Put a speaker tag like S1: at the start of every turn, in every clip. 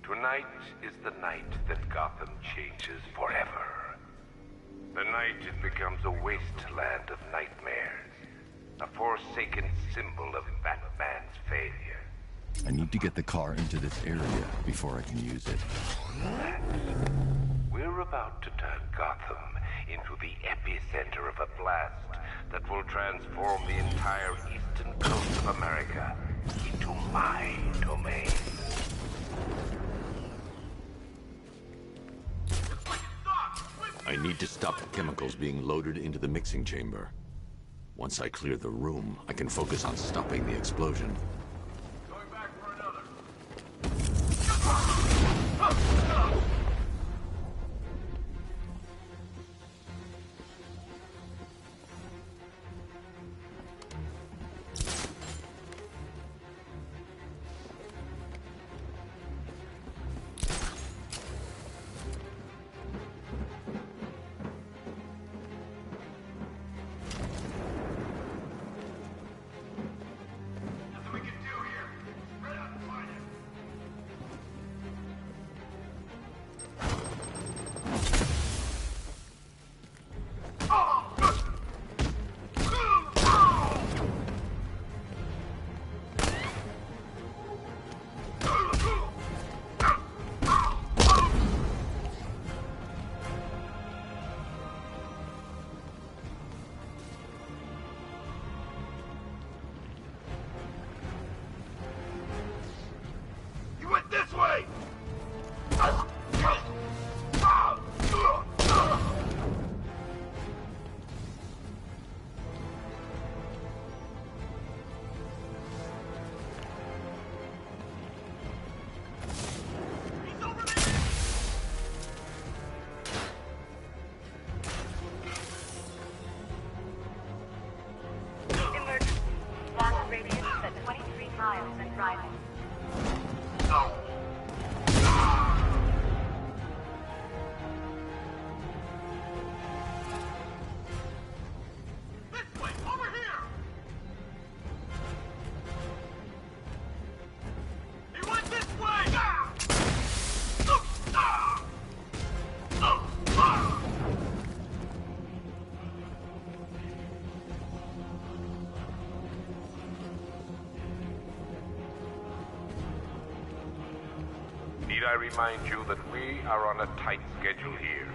S1: Tonight is the night that Gotham changes forever. The night it becomes a wasteland of nightmares. A forsaken symbol of Batman's failure.
S2: I need to get the car into this area before I can use it.
S1: Max, we're about to turn Gotham into the epicenter of a blast that will transform the entire eastern coast of America into my domain.
S3: I need to stop the chemicals being loaded into the mixing chamber. Once I clear the room, I can focus on stopping the explosion.
S4: Going back for another.
S1: Need I remind you that we are on a tight schedule here?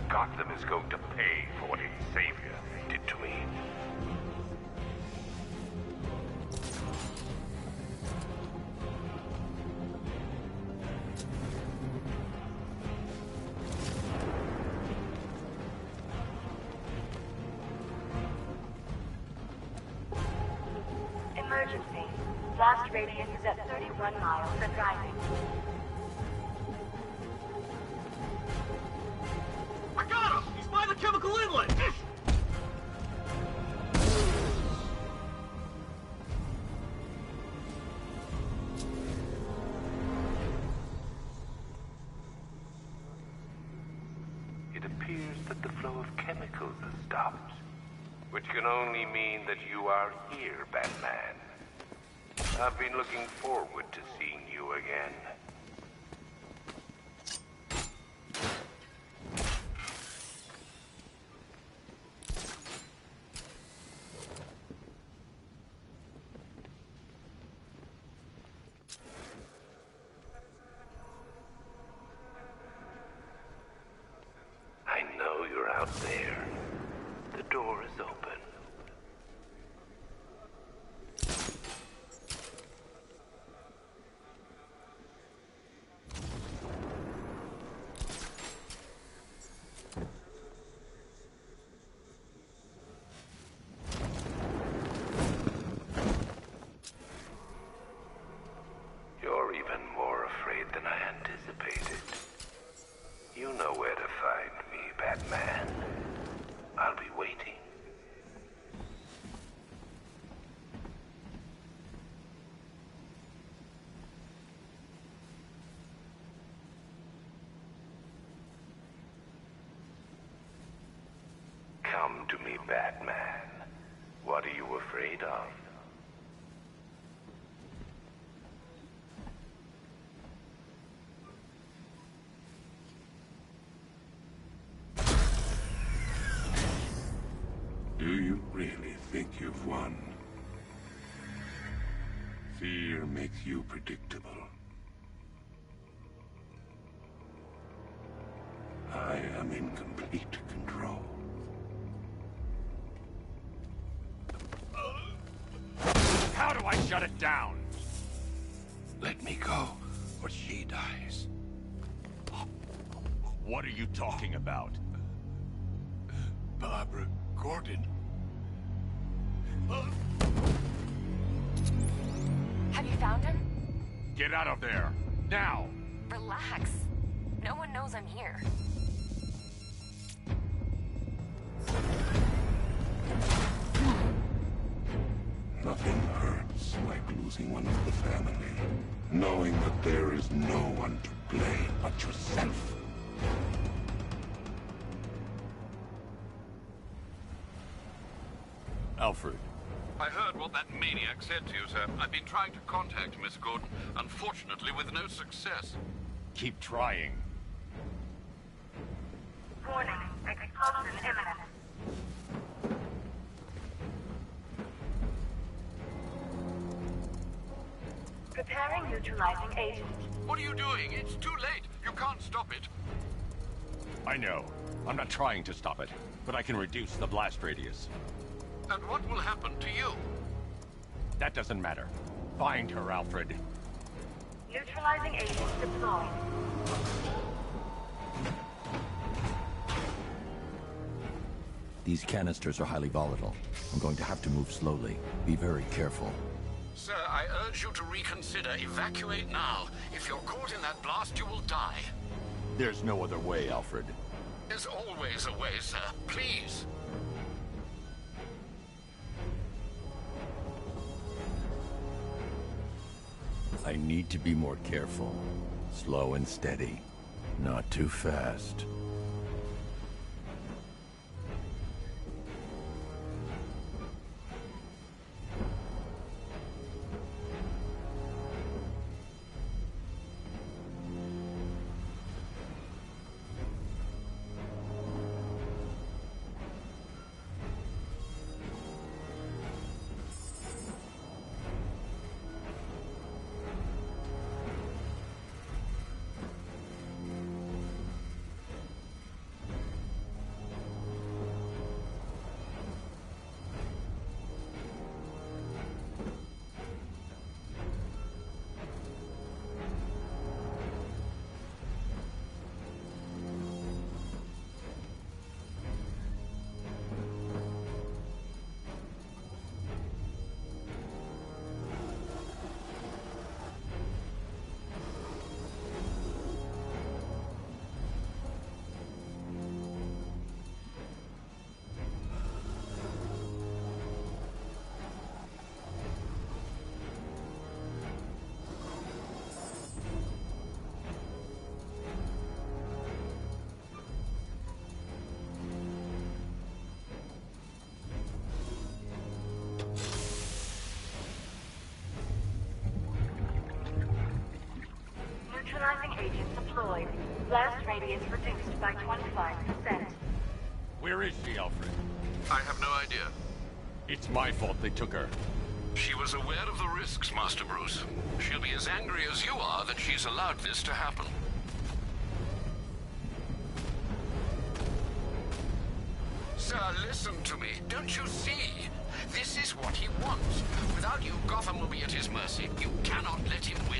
S1: Gotham is going to pay for what its savior did to me.
S5: Emergency. Blast radius is at 31 miles and rising.
S4: I got him! He's by the chemical inlet!
S1: It appears that the flow of chemicals has stopped, which can only mean that you are here, Batman. I've been looking forward to seeing you again. I know you're out there. The door is open. You're even more afraid than I anticipated. You know where to find me, Batman. I'll be waiting. Come to me, Batman. What are you afraid of? you've won. Fear makes you predictable. I am in complete control.
S3: How do I shut it down?
S1: Let me go, or she dies.
S3: What are you talking about?
S1: Barbara Gordon.
S6: Have you found him?
S3: Get out of there! Now!
S6: Relax. No one knows I'm here.
S1: Nothing hurts like losing one of the family. Knowing that there is no one to blame but yourself.
S3: Alfred.
S7: I heard what that maniac said to you, sir. I've been trying to contact Miss Gordon, unfortunately with no success.
S3: Keep trying.
S5: Warning, explosion imminent. Preparing neutralizing agent.
S7: What are you doing? It's too late. You can't stop it.
S3: I know. I'm not trying to stop it, but I can reduce the blast radius.
S7: And what will happen to you?
S3: That doesn't matter. Find her, Alfred.
S5: Neutralizing agent deployed.
S2: These canisters are highly volatile. I'm going to have to move slowly. Be very careful.
S7: Sir, I urge you to reconsider. Evacuate now. If you're caught in that blast, you will die.
S3: There's no other way, Alfred.
S7: There's always a way, sir. Please.
S2: I need to be more careful. Slow and steady. Not too fast.
S5: Neutralizing agent deployed. Blast radius reduced by 25%.
S3: Where is she, Alfred?
S7: I have no idea.
S3: It's my fault they took her.
S7: She was aware of the risks, Master Bruce. She'll be as angry as you are that she's allowed this to happen. Sir, listen to me. Don't you see? This is what he wants. Without you, Gotham will be at his mercy. You cannot let him win.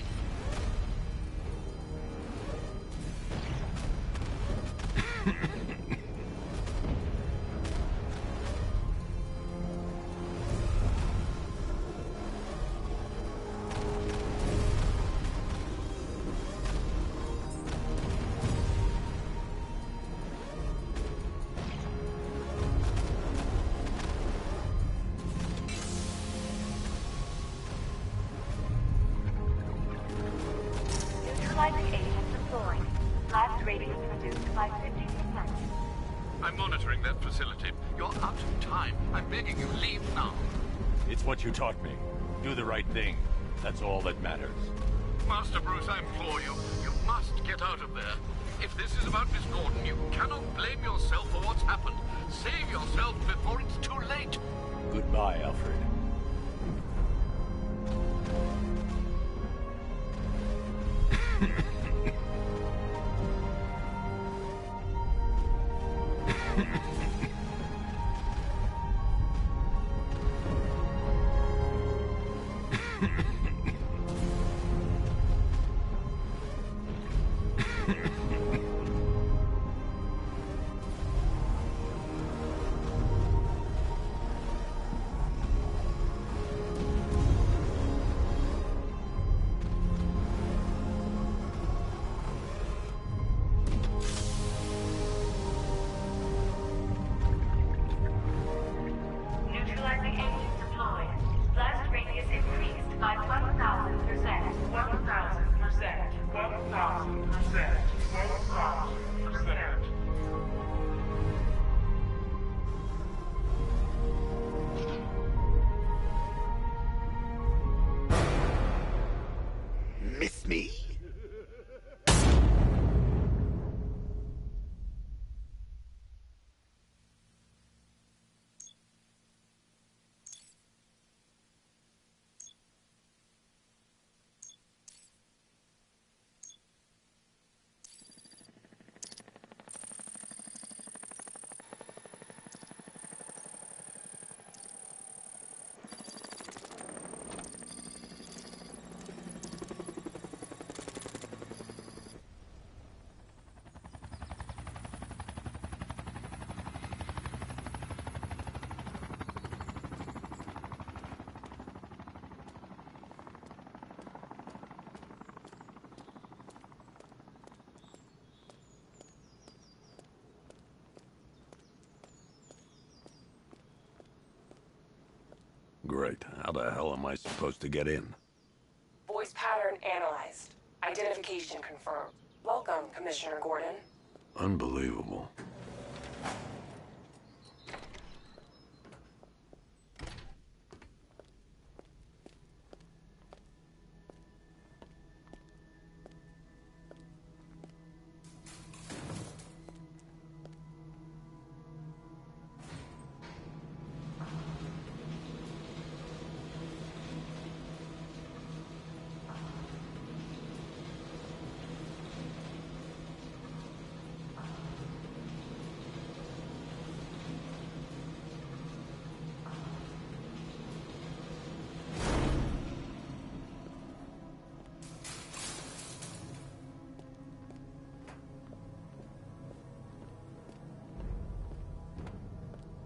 S5: Neutralizing agent deployed. Blast radius reduced by 50%.
S7: I'm monitoring that facility. You're out of time. I'm begging you, leave now.
S3: It's what you taught me. Do the right thing. That's all that matters.
S7: Master Bruce, I implore you. You must get out of there. If this is about Miss Gordon, you cannot blame yourself for what's happened. Save yourself before it's too late.
S2: Goodbye, Alfred.
S5: Neutralizing agent deployed. Blast radius increased by 1,000%. 1,000%. 1,000%. 1,000%.
S3: Miss me? Great. How the hell am I supposed to get in?
S8: Voice pattern analyzed. Identification confirmed. Welcome, Commissioner Gordon.
S3: Unbelievable.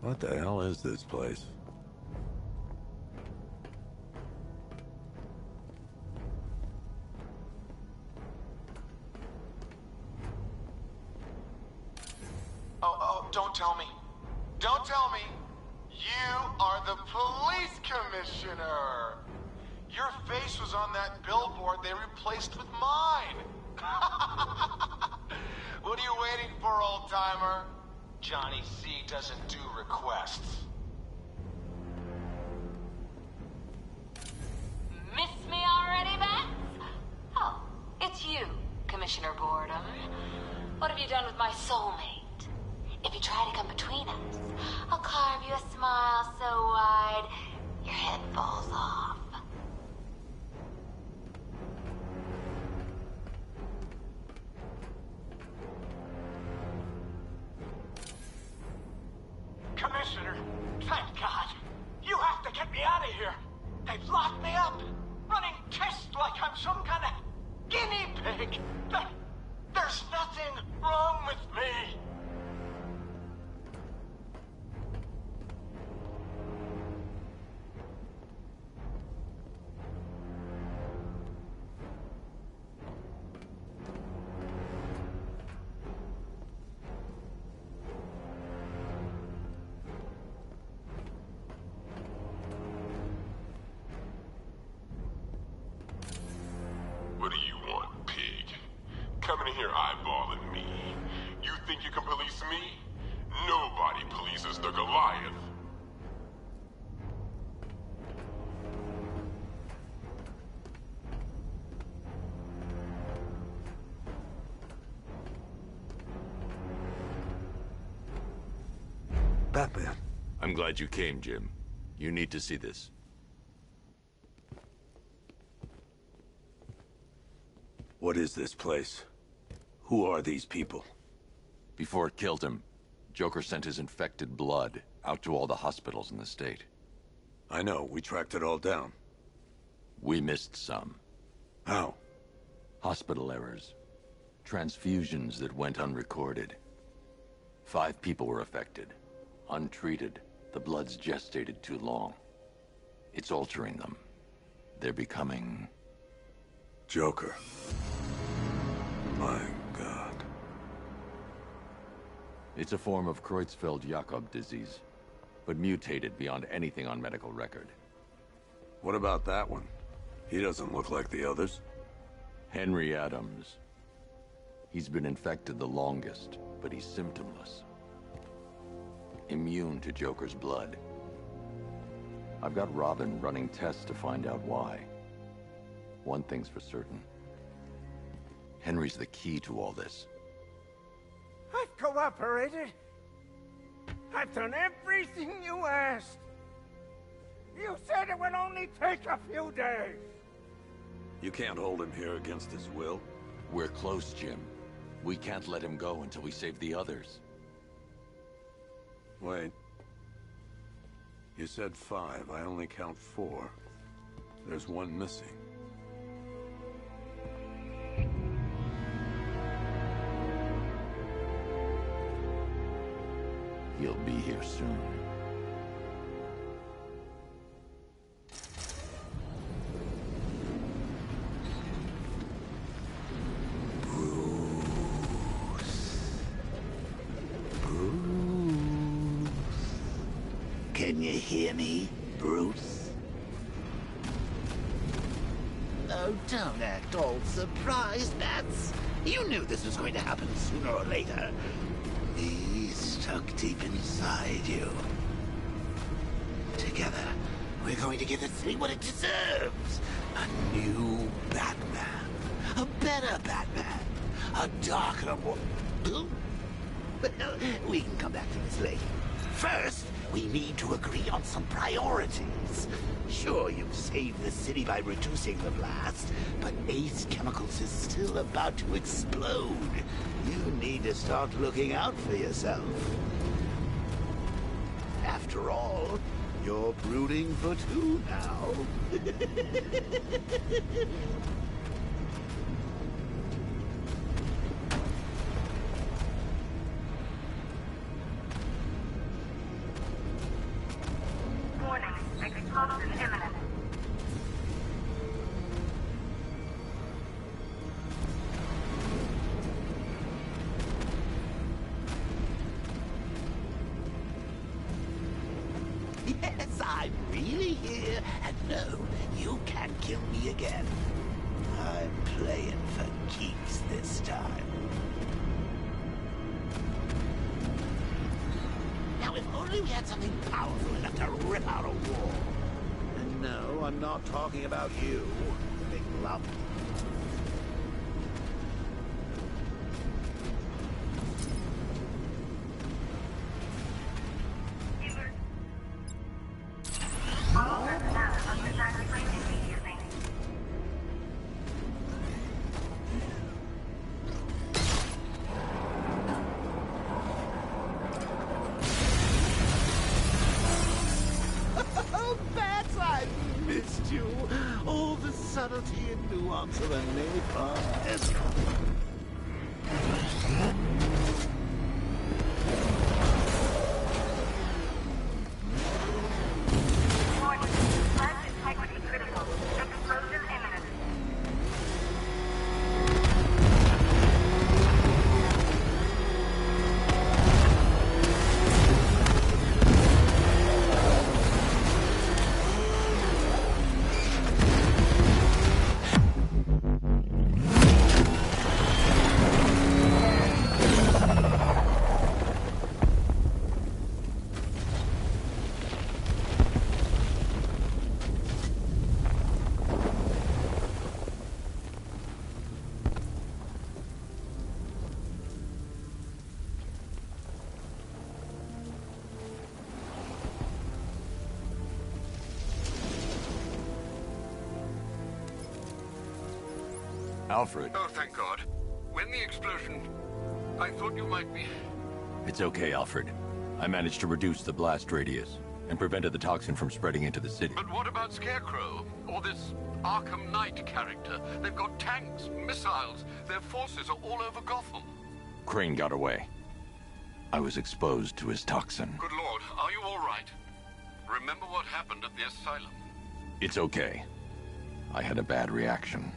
S3: What the hell is this place?
S9: Oh, don't tell me. Don't tell me. You are the police commissioner. Your face was on that billboard they replaced with mine. What are you waiting for, old-timer? Johnny C doesn't do requests.
S10: Miss me already, Bats? Oh, it's you, Commissioner Boredom. What have you done with my soulmate? If you try to come between us, I'll carve you a smile so wide, your head falls off.
S9: Commissioner, thank God. You have to get me out of here. They've locked me up, running tests like I'm some kind of guinea pig. There's nothing wrong with me.
S11: What do you want, pig? Coming in here eyeballing me. You think you can police me? Nobody polices the Goliath.
S12: Batman.
S3: I'm glad you came, Jim. You need to see this.
S12: What is this place? Who are these people?
S2: Before it killed him, Joker sent his infected blood out to all the hospitals in the state.
S12: I know, we tracked it all down.
S2: We missed some.
S12: How?
S2: Hospital errors. Transfusions that went unrecorded. 5 people were affected. Untreated, the blood's gestated too long. It's altering them. They're becoming...
S12: Joker. My God.
S2: It's a form of Creutzfeldt-Jakob disease, but mutated beyond anything on medical record.
S12: What about that one? He doesn't look like the others.
S2: Henry Adams. He's been infected the longest, but he's symptomless. Immune to Joker's blood. I've got Robin running tests to find out why. One thing's for certain. Henry's the key to all this.
S9: I've cooperated. I've done everything you asked. You said it would only take a few days.
S12: You can't hold him here against his will.
S2: We're close, Jim. We can't let him go until we save the others.
S12: Wait. You said 5. I only count 4. There's one missing.
S2: He'll be here soon.
S13: Can you hear me, Bruce? Oh, don't act all surprised, Bats. You knew this was going to happen sooner or later. He's stuck deep inside you. Together, we're going to give this city what it deserves. A new Batman. A better Batman. A darker, more... Well, we can come back to this later. First, we need to agree on some priorities. Sure, you've saved the city by reducing the blast, but Ace Chemicals is still about to explode. You need to start looking out for yourself. After all, you're brooding for 2 now.
S5: Warning, explosion imminent.
S13: Yes, I'm really here, and no, you can't kill me again. I'm playing for keeps this time. Now, if only we had something powerful enough to rip out a wall. And no, I'm not talking about you, big lump.
S5: All personnel under evacuate immediately.
S13: Oh, Bats, I missed you. All the subtlety and nuance of a napalm escort.
S5: Warning, plant integrity critical. Explosion imminent.
S2: Alfred.
S7: Oh, thank God. When the explosion... I thought you might be...
S2: It's okay, Alfred. I managed to reduce the blast radius and prevented the toxin from spreading into the city.
S7: But what about Scarecrow? Or this Arkham Knight character? They've got tanks, missiles. Their forces are all over Gotham.
S2: Crane got away. I was exposed to his toxin.
S7: Good Lord, are you all right? Remember what happened at the asylum?
S2: It's okay. I had a bad reaction.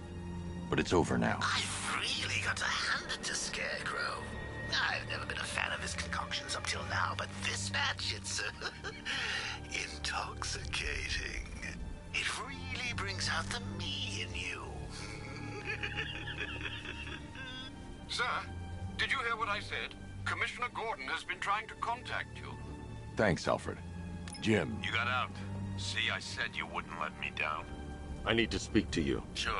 S2: But it's over now.
S13: I've really got to hand it to Scarecrow. I've never been a fan of his concoctions up till now, but this match, it's intoxicating. It really brings out the me in you.
S7: Sir, did you hear what I said? Commissioner Gordon has been trying to contact you.
S2: Thanks, Alfred. Jim.
S14: You got out. See, I said you wouldn't let me down.
S3: I need to speak to you.
S14: Sure.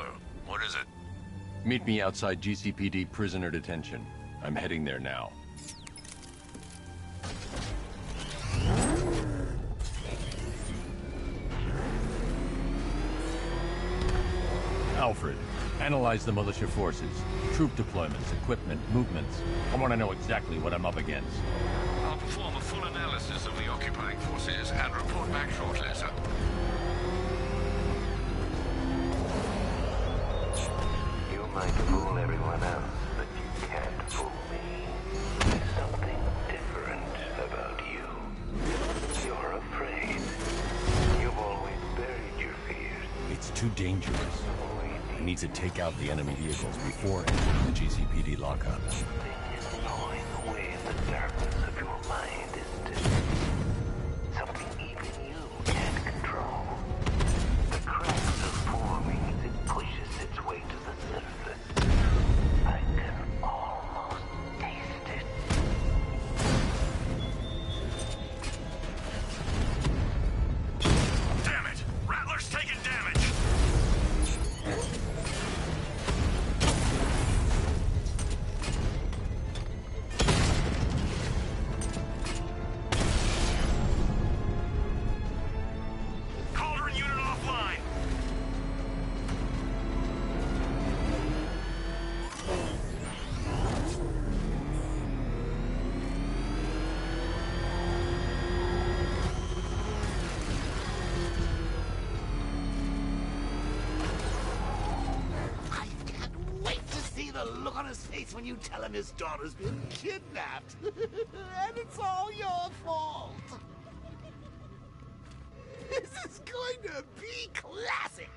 S14: What is it?
S2: Meet me outside GCPD prisoner detention. I'm heading there now. Alfred, analyze the militia forces, troop deployments, equipment, movements. I want to know exactly what I'm up against.
S7: I'll perform a full analysis of the occupying forces and report back shortly, sir.
S1: You might fool everyone else, but you can't fool me. There's something different about you. You're afraid. You've always buried your fears.
S2: It's too dangerous. I need to take out the enemy vehicles before entering the GCPD lockup.
S1: Something is gnawing away in the darkness of your mind, isn't it? Something even you can't control. The cracks are forming as it pushes its way to the surface. I can almost taste it.
S14: Damn it! Rattler's taking damage! Cauldron unit offline!
S13: I can't wait to see the look on his face when you tell him his daughter's been kidnapped. And it's all your fault. This is going to be classic.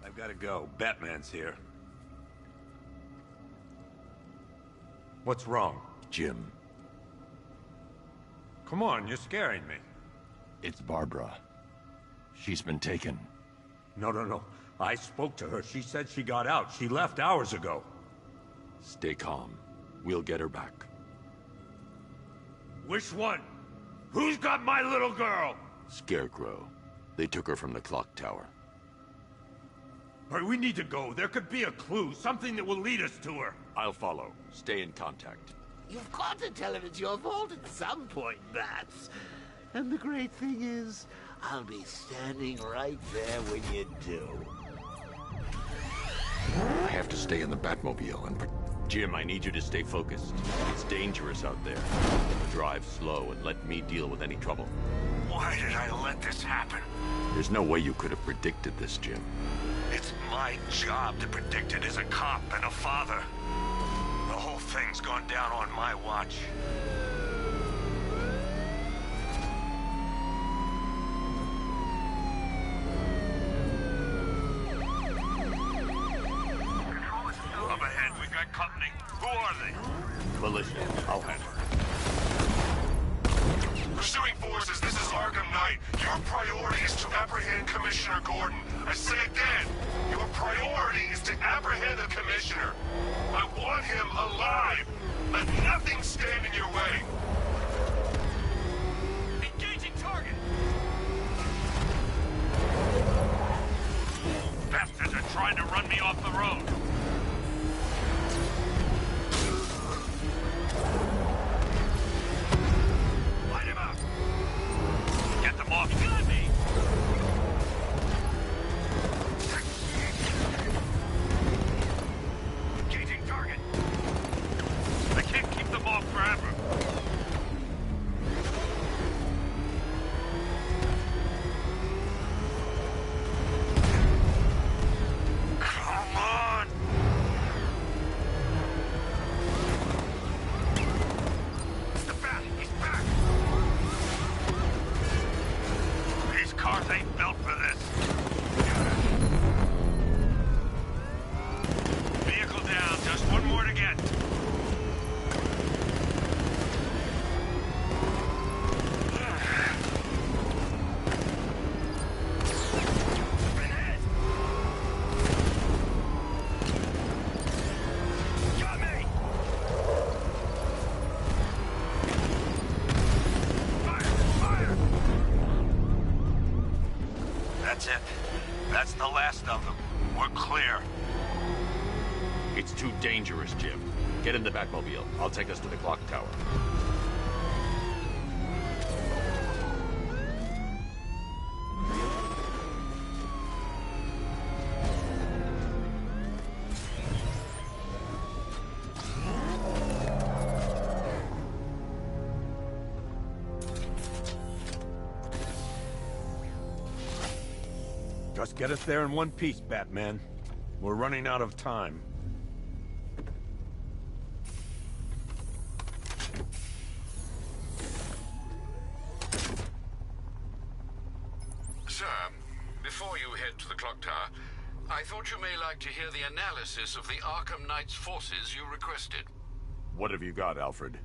S12: I've got to go. Batman's here. What's wrong?
S2: Jim,
S12: Come on, you're scaring me.
S2: it's Barbara. She's been taken.
S12: No. I spoke to her. She said she got out. She left hours ago.
S2: Stay calm. We'll get her back.
S12: Which one? Who's got my little girl?
S2: Scarecrow. They took her from the clock tower.
S12: All right, we need to go. There could be a clue, something that will lead us to her.
S2: I'll follow. Stay in contact.
S13: You've got to tell him it's your fault at some point, Bats. And the great thing is, I'll be standing right there when you do.
S2: I have to stay in the Batmobile and... Jim, I need you to stay focused. It's dangerous out there. Drive slow and let me deal with any trouble.
S14: Why did I let this happen?
S2: There's no way you could have predicted this, Jim.
S14: It's my job to predict it as a cop and a father. The whole thing's gone down on my watch. Up ahead, we've got company. Who are they?
S2: Militia. I'll handle it.
S11: Pursuing forces, this is Arkham Knight. Your priority is to apprehend Commissioner Gordon. I say again, your priority is to apprehend the Commissioner. I want him alive. Let nothing stand in your way.
S14: Engaging target! Bastards are trying to run me off the road. Light him up! Get them off! You got me!
S3: Jim. Get in the Batmobile. I'll take us to the clock tower.
S12: Just get us there in one piece, Batman. We're running out of time.
S7: Sir, before you head to the clock tower, I thought you may like to hear the analysis of the Arkham Knight's forces you requested.
S12: What have you got, Alfred?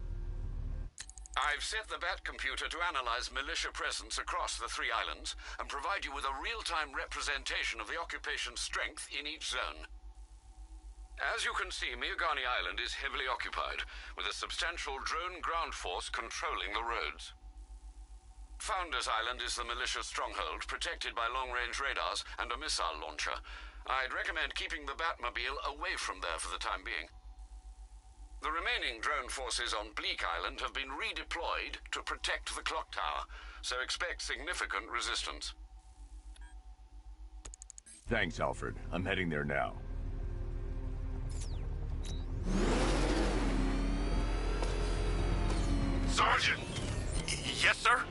S7: I've set the Bat computer to analyze militia presence across the 3 islands and provide you with a real-time representation of the occupation's strength in each zone. As you can see, Miagani Island is heavily occupied, with a substantial drone ground force controlling the roads. Founders Island is the militia stronghold, protected by long-range radars and a missile launcher. I'd recommend keeping the Batmobile away from there for the time being. The remaining drone forces on Bleak Island have been redeployed to protect the clock tower, so expect significant resistance.
S12: Thanks, Alfred. I'm heading there now.
S11: Sergeant!
S14: Yes, sir?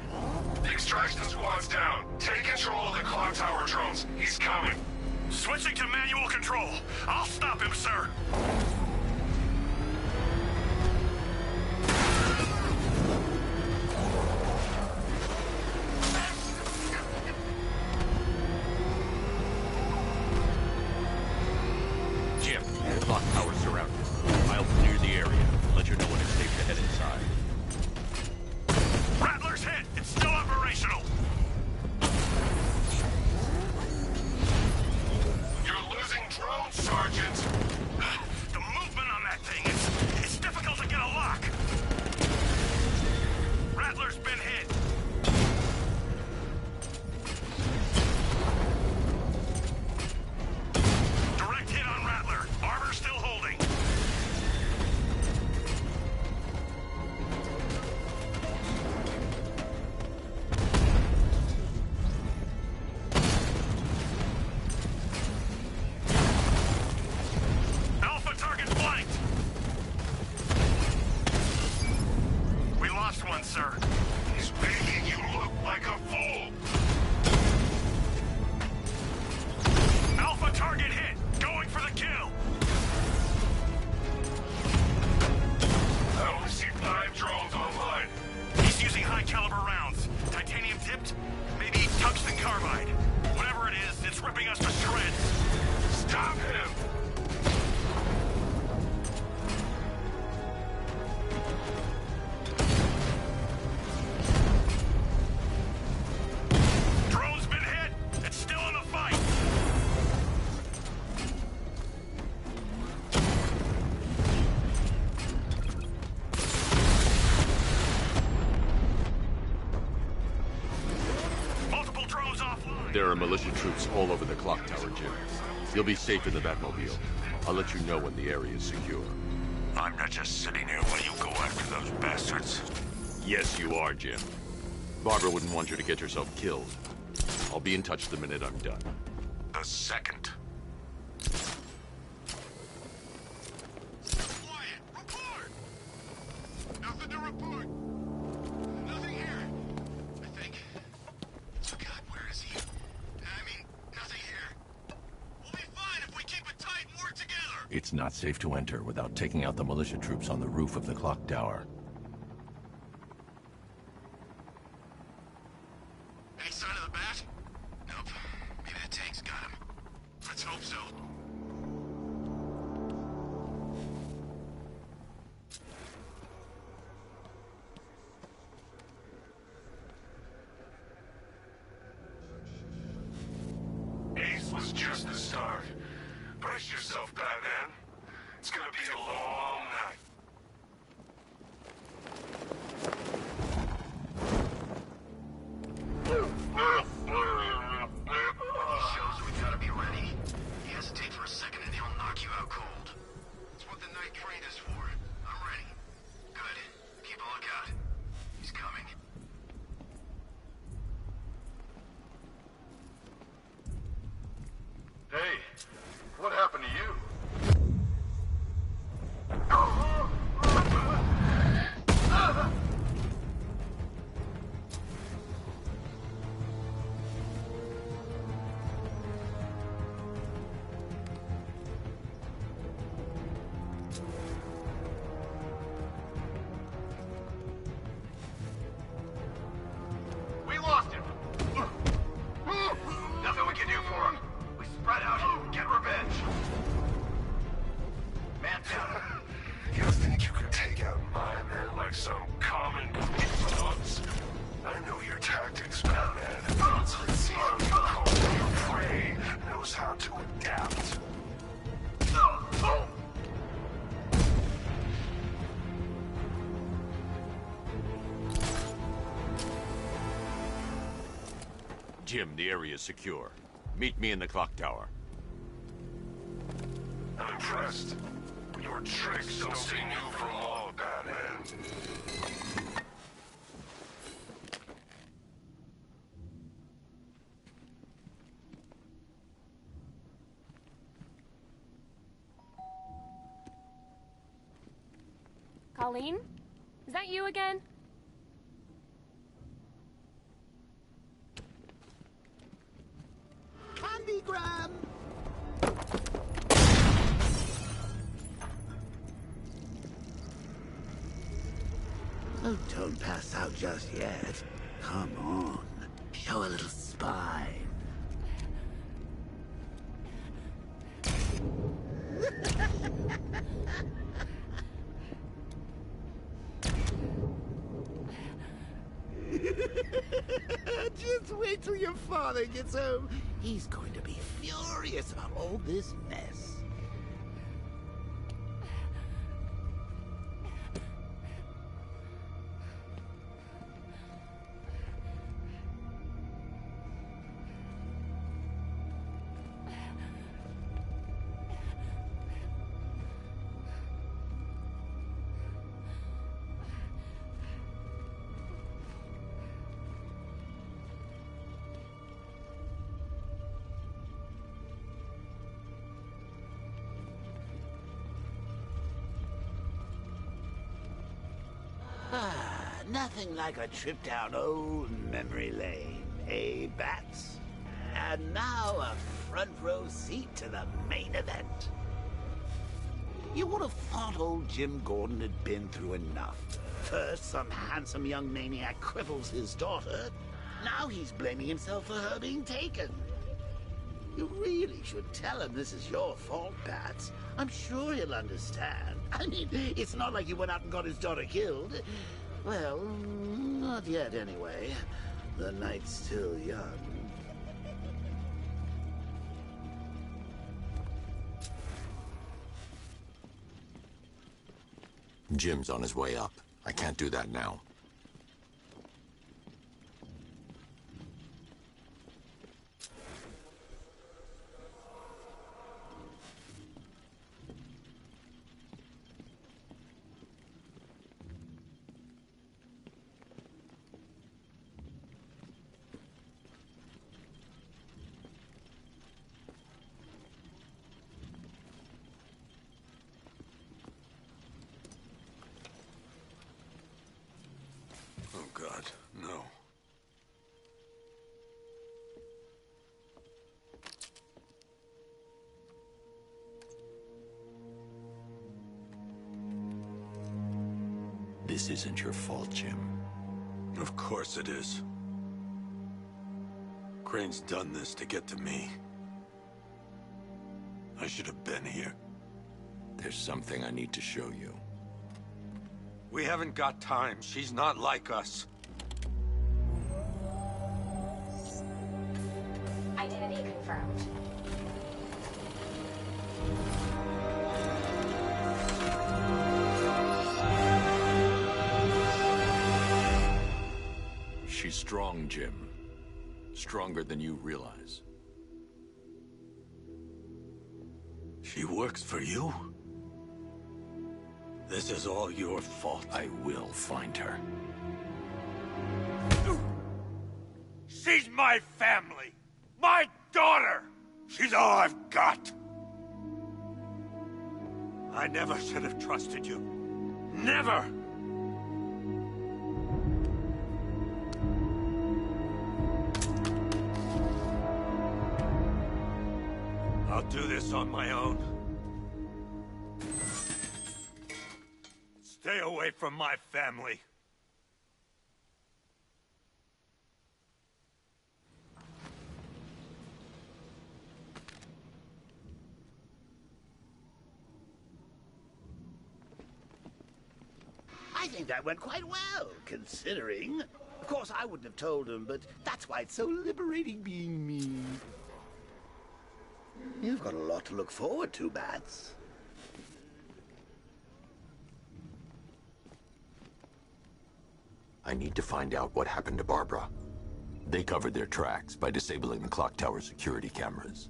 S11: The extraction squad's down. Take control of the clock tower drones. He's coming.
S14: Switching to manual control. I'll stop him, sir.
S3: Jim, the clock tower's surrounded. I'll clear the area. Let you know when it's safe to head inside.
S14: Rattler's hit! It's still operational!
S11: You're losing drones, Sergeant!
S14: The movement on that thing, it's difficult to get a lock! Rattler's been hit! Direct hit on Rattler. Armor's still holding. Alpha target flanked! We lost one, sir.
S11: He's making you look like a fool!
S14: Alpha target hit! Going for the kill!
S11: I only see 5 drones online.
S14: He's using high-caliber rounds. Titanium tipped? Maybe tungsten carbide. Whatever it is, it's ripping us to shreds.
S11: Stop him!
S14: Drone's been hit! It's still in the fight! Multiple drones offline!
S3: There are militia troops all over the clock tower, Jim. You'll be safe in the Batmobile. I'll let you know when the area is secure.
S14: I'm not just sitting here while you go after those bastards.
S3: Yes, you are, Jim. Barbara wouldn't want you to get yourself killed. I'll be in touch the minute I'm done.
S14: The second.
S11: Quiet! Report! Nothing to report. Nothing here. I think. Oh God, where is he? I mean, nothing here. We'll be fine if we keep it tight and work together.
S15: It's not safe to enter without taking out the militia troops on the roof of the clock tower.
S11: Any sign of the bat? Nope. Maybe the tank's got him. Let's hope so. Ace was just the start. Brace yourself, Batman. It's gonna be a long night. like some common nuts. I know your tactics, Batman. So let's see how your call your prey knows how to adapt.
S3: Jim, the area is secure. Meet me in the clock tower.
S11: I'm impressed. Your tricks don't seem new from all, Batman.
S6: Colleen? Is that you again?
S13: Candygram! Oh, don't pass out just yet. Come on. Show a little spine. Just wait till your father gets home. He's going to be furious about all this mess. Nothing like a trip down old memory lane, eh, Bats? And now a front row seat to the main event. You would have thought old Jim Gordon had been through enough. First, some handsome young maniac cripples his daughter. Now he's blaming himself for her being taken. You really should tell him this is your fault, Bats. I'm sure he'll understand. I mean, it's not like you went out and got his daughter killed. Well, not yet anyway. The night's still young.
S3: Jim's on his way up. I can't do that now.
S12: Oh, God, no.
S2: This isn't your fault, Jim.
S12: Of course it is. Crane's done this to get to me. I should have been here.
S2: There's something I need to show you.
S16: We haven't got time. She's not like us.
S10: Identity confirmed.
S2: She's strong, Jim. Stronger than you realize.
S12: She works for you? This is all your fault.
S2: I will find her.
S16: She's my family! My daughter! She's all I've got! I never should have trusted you. Never! I'll do this on my own. Stay away from my family.
S13: I think that went quite well, considering. Of course, I wouldn't have told him, but that's why it's so liberating being me. You've got a lot to look forward to, Bats.
S3: I need to find out what happened to Barbara. They covered their tracks by disabling the clock tower security cameras.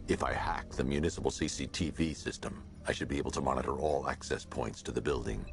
S3: If I hack the municipal CCTV system, I should be able to monitor all access points to the building.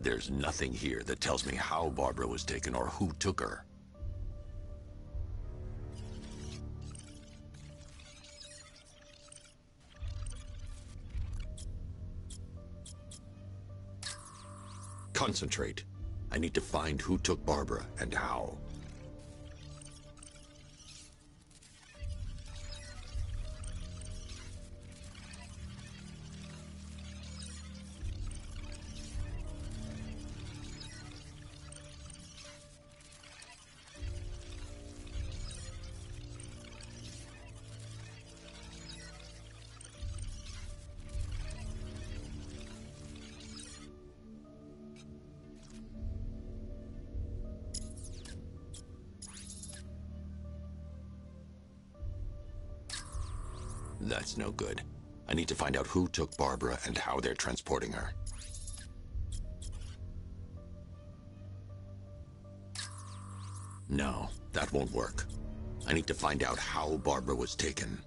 S3: There's nothing here that tells me how Barbara was taken or who took her. Concentrate. I need to find who took Barbara and how. That's no good. I need to find out who took Barbara and how they're transporting her. No, that won't work. I need to find out how Barbara was taken.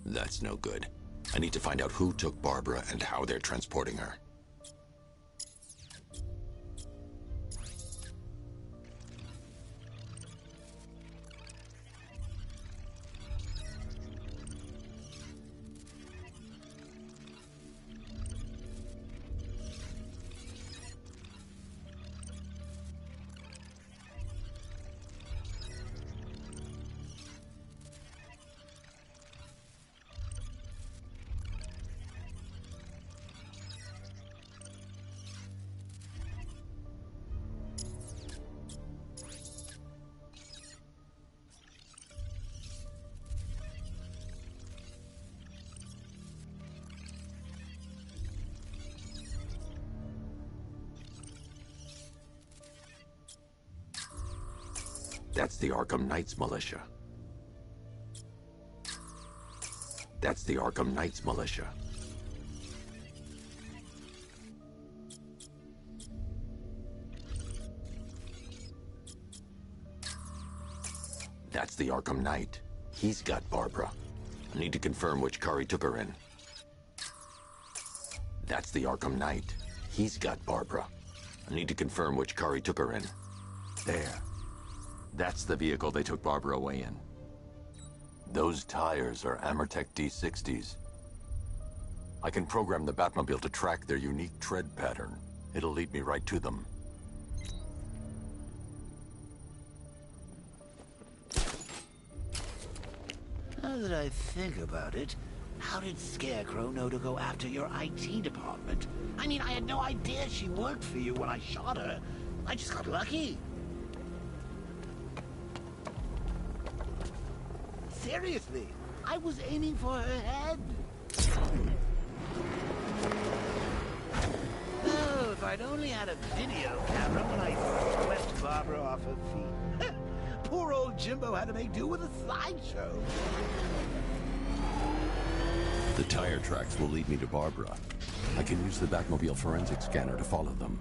S3: That's no good. I need to find out who took Barbara and how they're transporting her. That's the Arkham Knights militia. That's the Arkham Knights militia. That's the Arkham Knight. He's got Barbara. I need to confirm which car he took her in. That's the Arkham Knight. He's got Barbara. I need to confirm which car he took her in. There. That's the vehicle they took Barbara away in. Those tires are Amertech D60s. I can program the Batmobile to track their unique tread pattern. It'll lead me right to them.
S13: Now that I think about it, how did Scarecrow know to go after your IT department? I mean, I had no idea she worked for you when I shot her. I just got lucky. Seriously, I was aiming for her head. Oh, if I'd only had a video camera when I swept Barbara off her feet. Poor old Jimbo had to make do with a slideshow.
S15: The tire tracks will lead me to Barbara. I can use the Batmobile forensic scanner to follow them.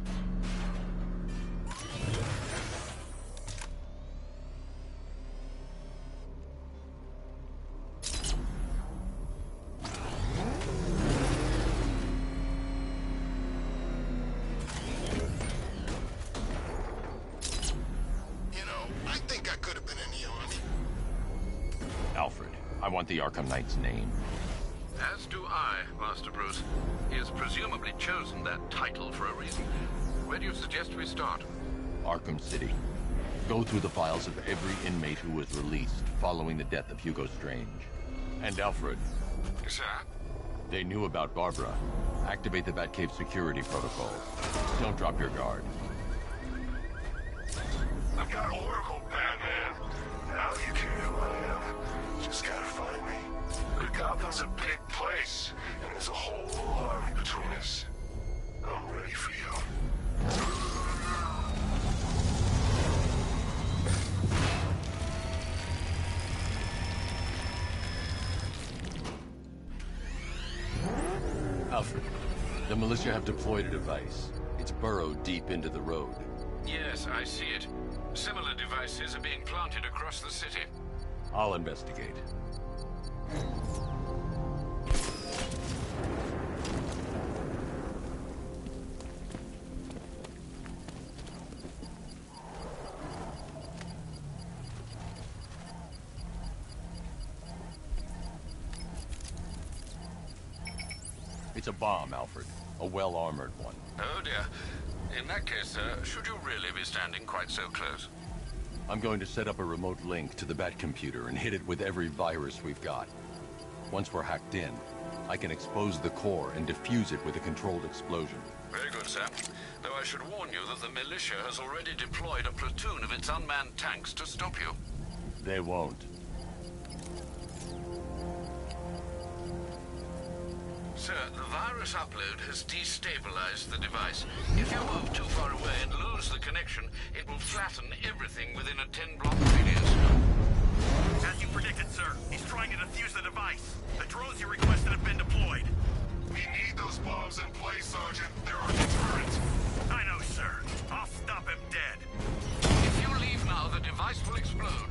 S15: want the Arkham Knight's name.
S7: As do I, Master Bruce. He has presumably chosen that title for a reason. Where do you suggest we start?
S15: Arkham City. Go through the files of every inmate who was released following the death of Hugo Strange. And Alfred.
S7: Sir?
S15: They knew about Barbara. Activate the Batcave security protocol. Don't drop your guard.
S11: I've got Oracle, Batman. Now you can who I am. Just gotta find me. But Gotham's a big place, and there's a whole army between us. I'm ready for you.
S15: Alfred, the militia have deployed a device. It's burrowed deep into the road.
S7: Yes, I see it. Similar devices are being planted across the city.
S15: I'll investigate. It's a bomb, Alfred. A well-armored one.
S7: Oh dear. In that case, should you really be standing quite so close?
S15: I'm going to set up a remote link to the Batcomputer and hit it with every virus we've got. Once we're hacked in, I can expose the core and defuse it with a controlled explosion.
S7: Very good, sir. Though I should warn you that the militia has already deployed a platoon of its unmanned tanks to stop you.
S15: They won't.
S7: Sir, the virus upload has destabilized the device. If you move too far away and lose the connection, it will flatten everything within a 10-block radius.
S17: As you predicted, sir. He's trying to defuse the device. The drones you requested have been deployed.
S11: We need those bombs in place, Sergeant. They're our deterrent.
S17: I know, sir. I'll stop him dead.
S7: If you leave now, the device will explode.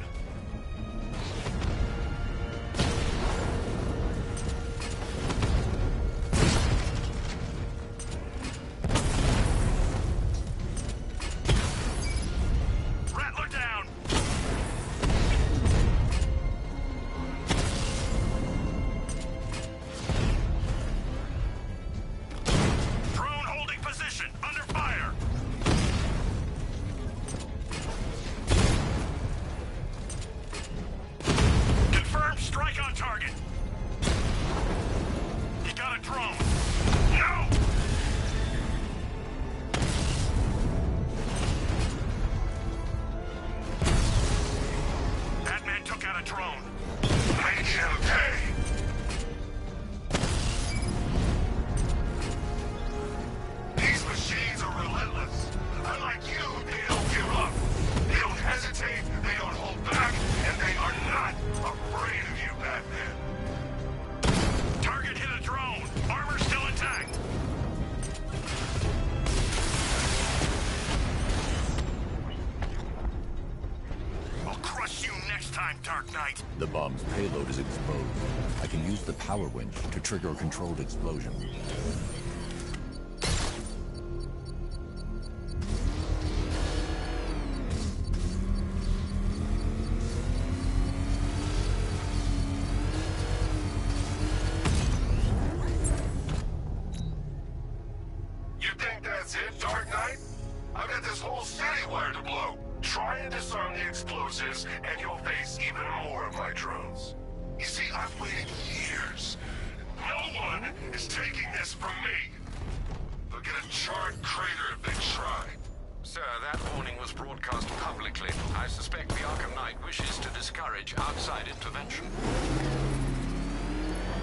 S15: The bomb's payload is exposed. I can use the power winch to trigger a controlled explosion.
S11: You think that's it, Dark Knight? I've got this whole city wired to blow. Try and disarm the explosives, and you'll face even more of my drones. You see, I've waited years. No one is taking this from me. They'll get a charred crater if they try.
S7: Sir, that warning was broadcast publicly. I suspect the Arkham Knight wishes to discourage outside intervention.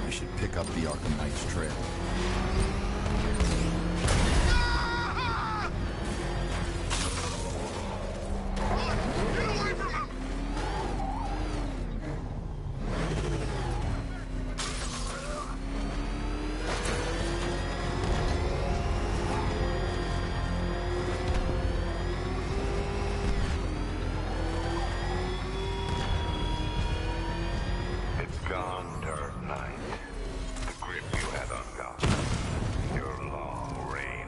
S15: I should pick up the Arkham Knight's trail.
S1: Gone, Dark Knight. The grip you had on Gotham. Your long reign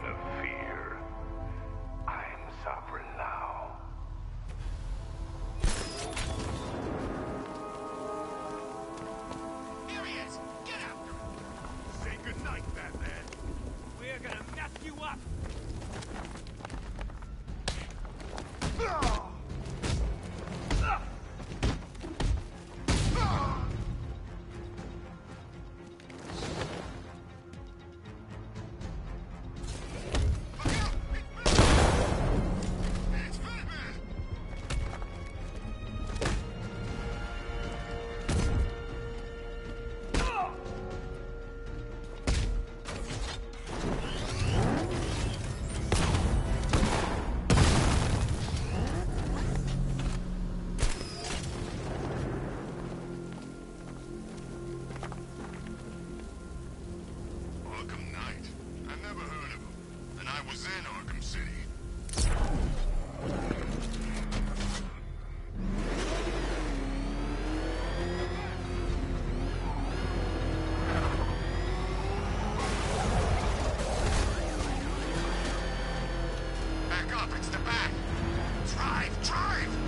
S11: represent Arkham City.
S14: Back up, it's the Bat. Drive, drive!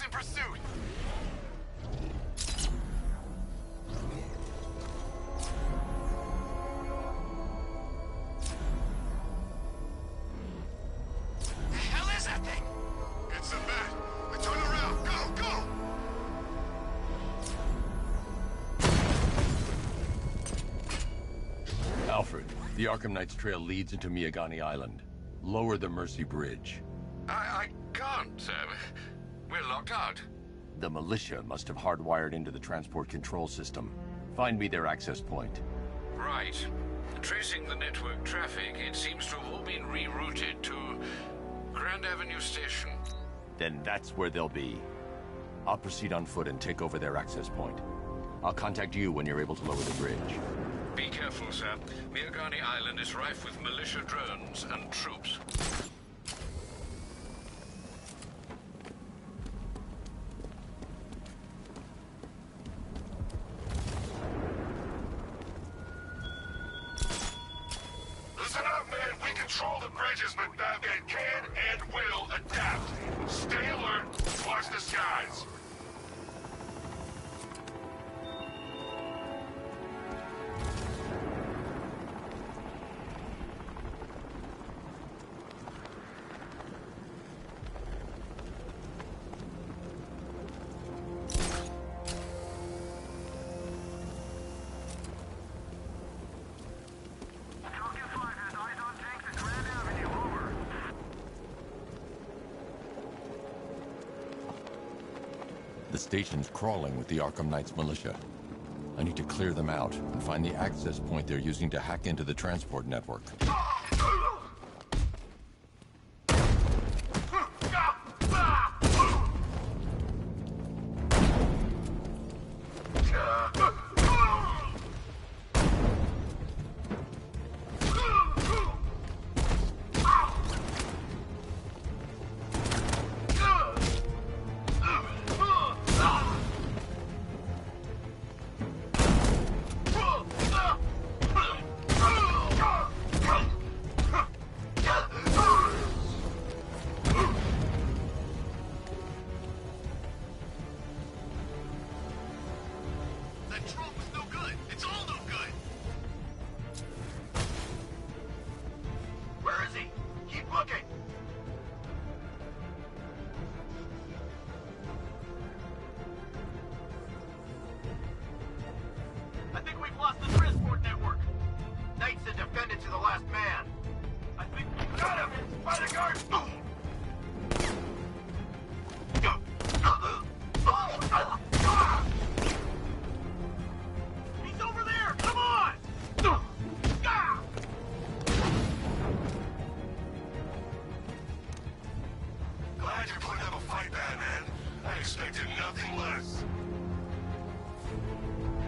S17: in pursuit!
S14: The hell is that thing? It's a bat. We turn around. Go, go!
S15: Alfred, the Arkham Knight's trail leads into Miagani Island. Lower the Mercy Bridge.
S7: I can't, sir. We're locked out.
S15: The militia must have hardwired into the transport control system. Find me their access point.
S7: Right. Tracing the network traffic, it seems to have all been rerouted to Grand Avenue Station.
S15: Then that's where they'll be. I'll proceed on foot and take over their access point. I'll contact you when you're able to lower the bridge.
S7: Be careful, sir. Miagani Island is rife with militia drones and troops.
S11: Listen up, man. We control the bridges, but Batman can and will adapt. Stay alert. Watch the skies.
S15: The station's crawling with the Arkham Knight's militia. I need to clear them out and find the access point they're using to hack into the transport network.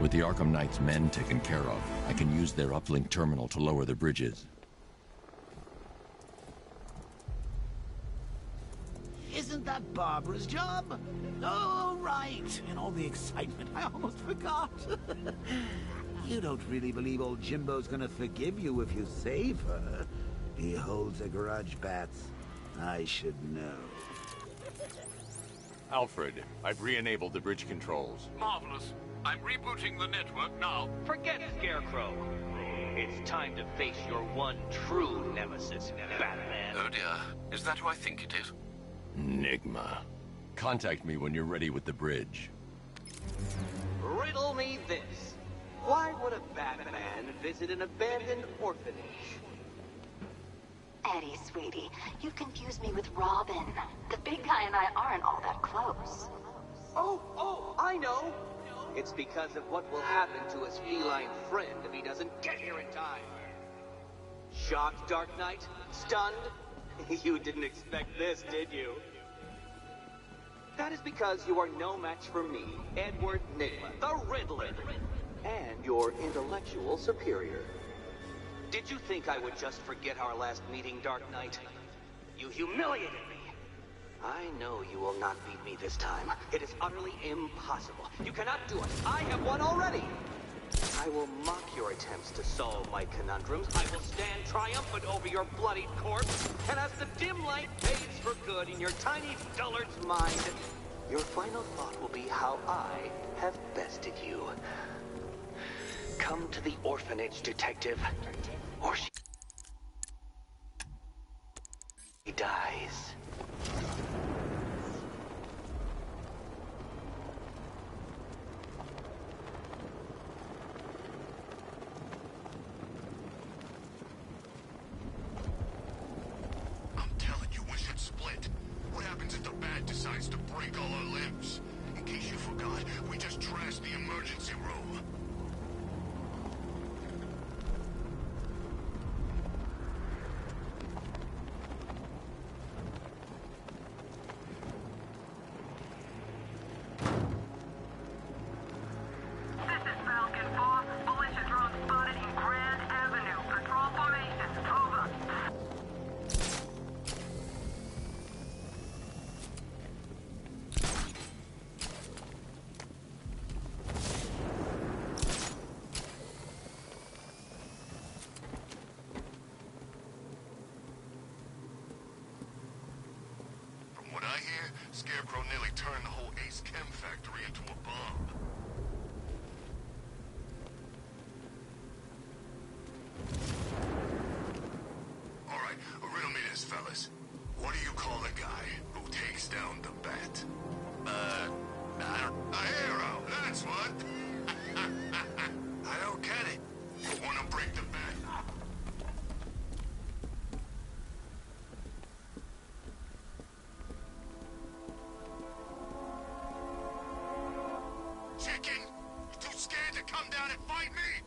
S15: With the Arkham Knight's men taken care of, I can use their uplink terminal to lower the bridges.
S13: Isn't that Barbara's job? Oh, right. In all the excitement, I almost forgot. You don't really believe old Jimbo's gonna forgive you if you save her. He holds a grudge, Bats. I should know.
S15: Alfred, I've re-enabled the bridge controls.
S17: Marvelous. I'm rebooting the network now.
S18: Forget Scarecrow. It's time to face your one true nemesis, Batman.
S7: Oh dear. Is that who I think it is?
S2: Enigma.
S15: Contact me when you're ready with the bridge.
S18: Riddle me this. Why would a Batman visit an abandoned orphanage?
S10: Eddie, sweetie, you confused me with Robin. The big guy and I aren't all that close.
S18: Oh, I know! It's because of what will happen to his feline friend if he doesn't get here in time. Shocked, Dark Knight? Stunned? You didn't expect this, did you? That is because you are no match for me, Edward Nygma, the Riddler, and your intellectual superior. Did you think I would just forget our last meeting, Dark Knight? You humiliated me. I know you will not beat me this time. It is utterly impossible. You cannot do it. I have won already. I will mock your attempts to solve my conundrums. I will stand triumphant over your bloodied corpse. And as the dim light fades for good in your tiny dullard's mind, your final thought will be how I have bested you. Come to the orphanage, detective, or she dies.
S11: I'm telling you, we should split. What happens if the Bat decides to break all our limbs? In case you forgot, we just trashed the emergency room. Scarecrow nearly turned the whole Ace Chem factory into a bomb. All right, riddle me this, fellas. What do you call a guy who takes down the Bat? A hero, that's what. I don't get it. You want to break the Bat? Chicken? You too scared to come down and fight me?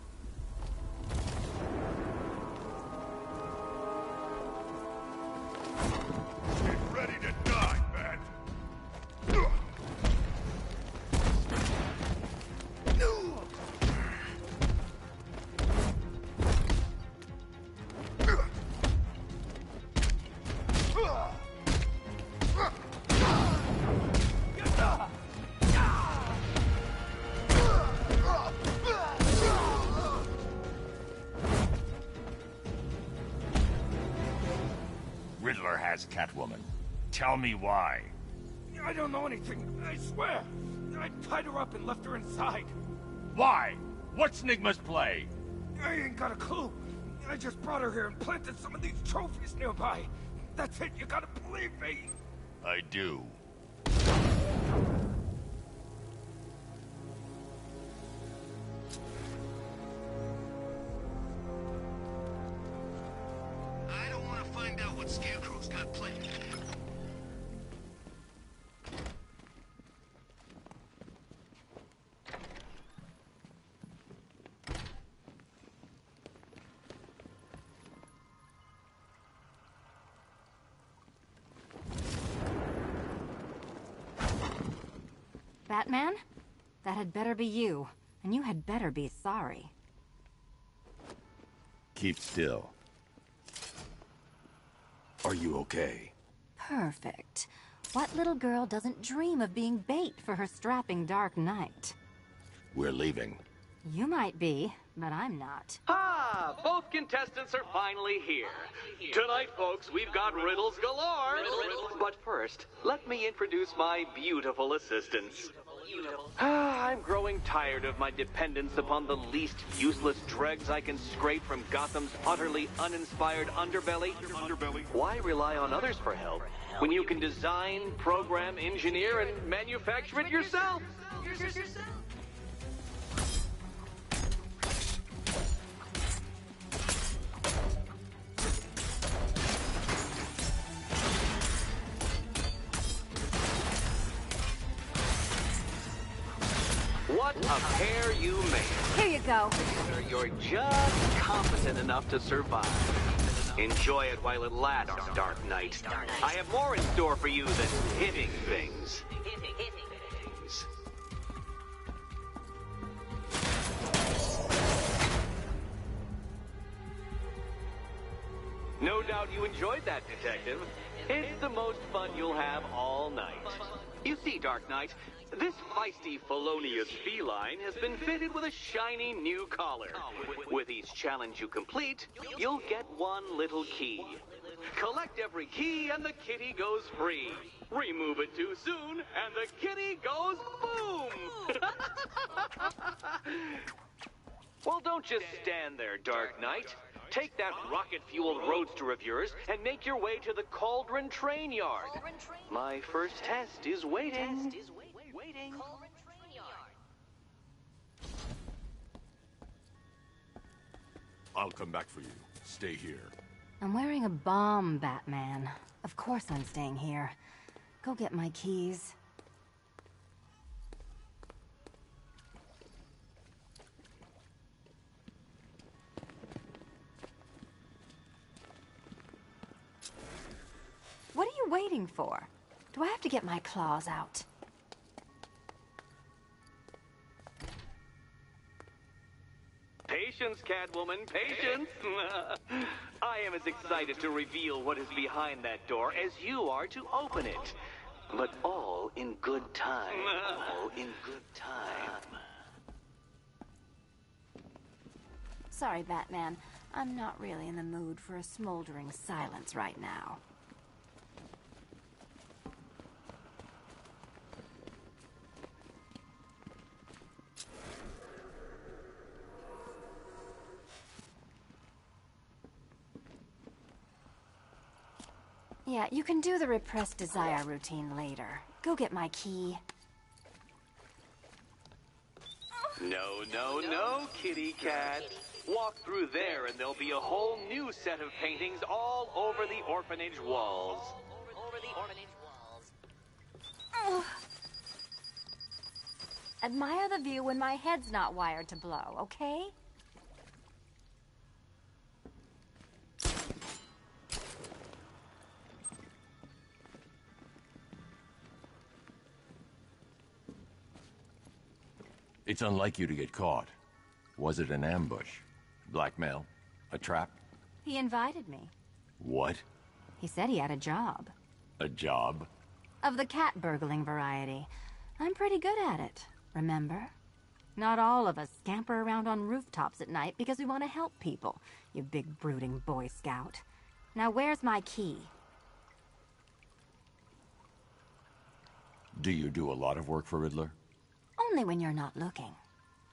S11: Get ready to die, Bat.
S19: Riddler has Catwoman. Tell me why.
S16: I don't know anything, I swear. I tied her up and left her inside.
S19: Why? What's Nygma's play?
S16: I ain't got a clue. I just brought her here and planted some of these trophies nearby. That's it, you gotta believe me.
S19: I do.
S11: I don't want to find out what Scarecrow's got planned.
S20: Batman? That had better be you, and you had better be sorry.
S15: Keep still.
S2: Are you okay?
S20: Perfect. What little girl doesn't dream of being bait for her strapping Dark Knight?
S2: We're leaving.
S20: You might be, but I'm not.
S18: Ah, both contestants are finally here. Tonight, folks, we've got riddles galore. But first, let me introduce my beautiful assistants. I'm growing tired of my dependence upon the least useless dregs I can scrape from Gotham's utterly uninspired underbelly. Why rely on others for help when you can design, program, engineer, and manufacture it yourself? What a pair you made.
S20: Here you go.
S18: You're just competent enough to survive. Enjoy it while it lasts, Dark Knight. I have more in store for you than hitting things. No doubt you enjoyed that, Detective. It's the most fun you'll have all night. You see, Dark Knight, this feisty felonious feline has been fitted with a shiny new collar. With each challenge you complete, you'll get one little key. Collect every key and the kitty goes free. Remove it too soon and the kitty goes boom! Well, don't just stand there, Dark Knight. Take that rocket-fueled roadster of yours and make your way to the Cauldron Train Yard. My first test is waiting.
S15: I'll come back for you. Stay here.
S20: I'm wearing a bomb, Batman. Of course I'm staying here. Go get my keys. What are you waiting for? Do I have to get my claws out?
S18: Patience, Catwoman, patience! I am as excited to reveal what is behind that door as you are to open it. But all in good time. All in good time.
S20: Sorry, Batman. I'm not really in the mood for a smoldering silence right now. Yeah, you can do the repressed desire routine later. Go get my key.
S18: No, no, no, kitty cat. Walk through there and there'll be a whole new set of paintings all over the orphanage walls.
S20: Admire the view when my head's not wired to blow, okay?
S15: It's unlike you to get caught. Was it an ambush? Blackmail? A trap?
S20: He invited me.
S15: What?
S20: He said he had a job.
S15: A job?
S20: Of the cat burgling variety. I'm pretty good at it, remember? Not all of us scamper around on rooftops at night because we want to help people, you big brooding Boy Scout. Now where's my key?
S15: Do you do a lot of work for Riddler?
S20: Only when you're not looking.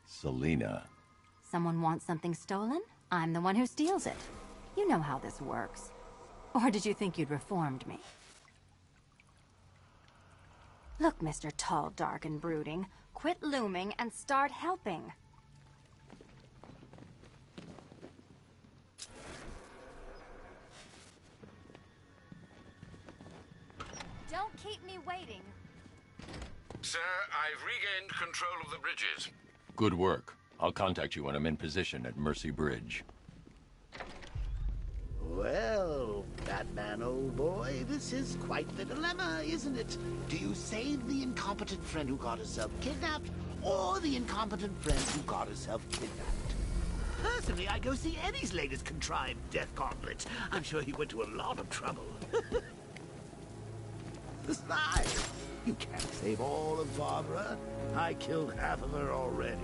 S15: Selina.
S20: Someone wants something stolen? I'm the one who steals it. You know how this works. Or did you think you'd reformed me? Look, Mr. Tall, Dark, and Brooding. Quit looming and start helping. Don't keep me waiting.
S7: Sir, I've regained control of the bridges.
S15: Good work. I'll contact you when I'm in position at Mercy Bridge.
S13: Well, Batman, old boy, this is quite the dilemma, isn't it? Do you save the incompetent friend who got herself kidnapped, or the incompetent friend who got herself kidnapped? Personally, I go see Eddie's latest contrived death gauntlet. I'm sure he went to a lot of trouble. Besides, you can't save all of Barbara. I killed half of her already.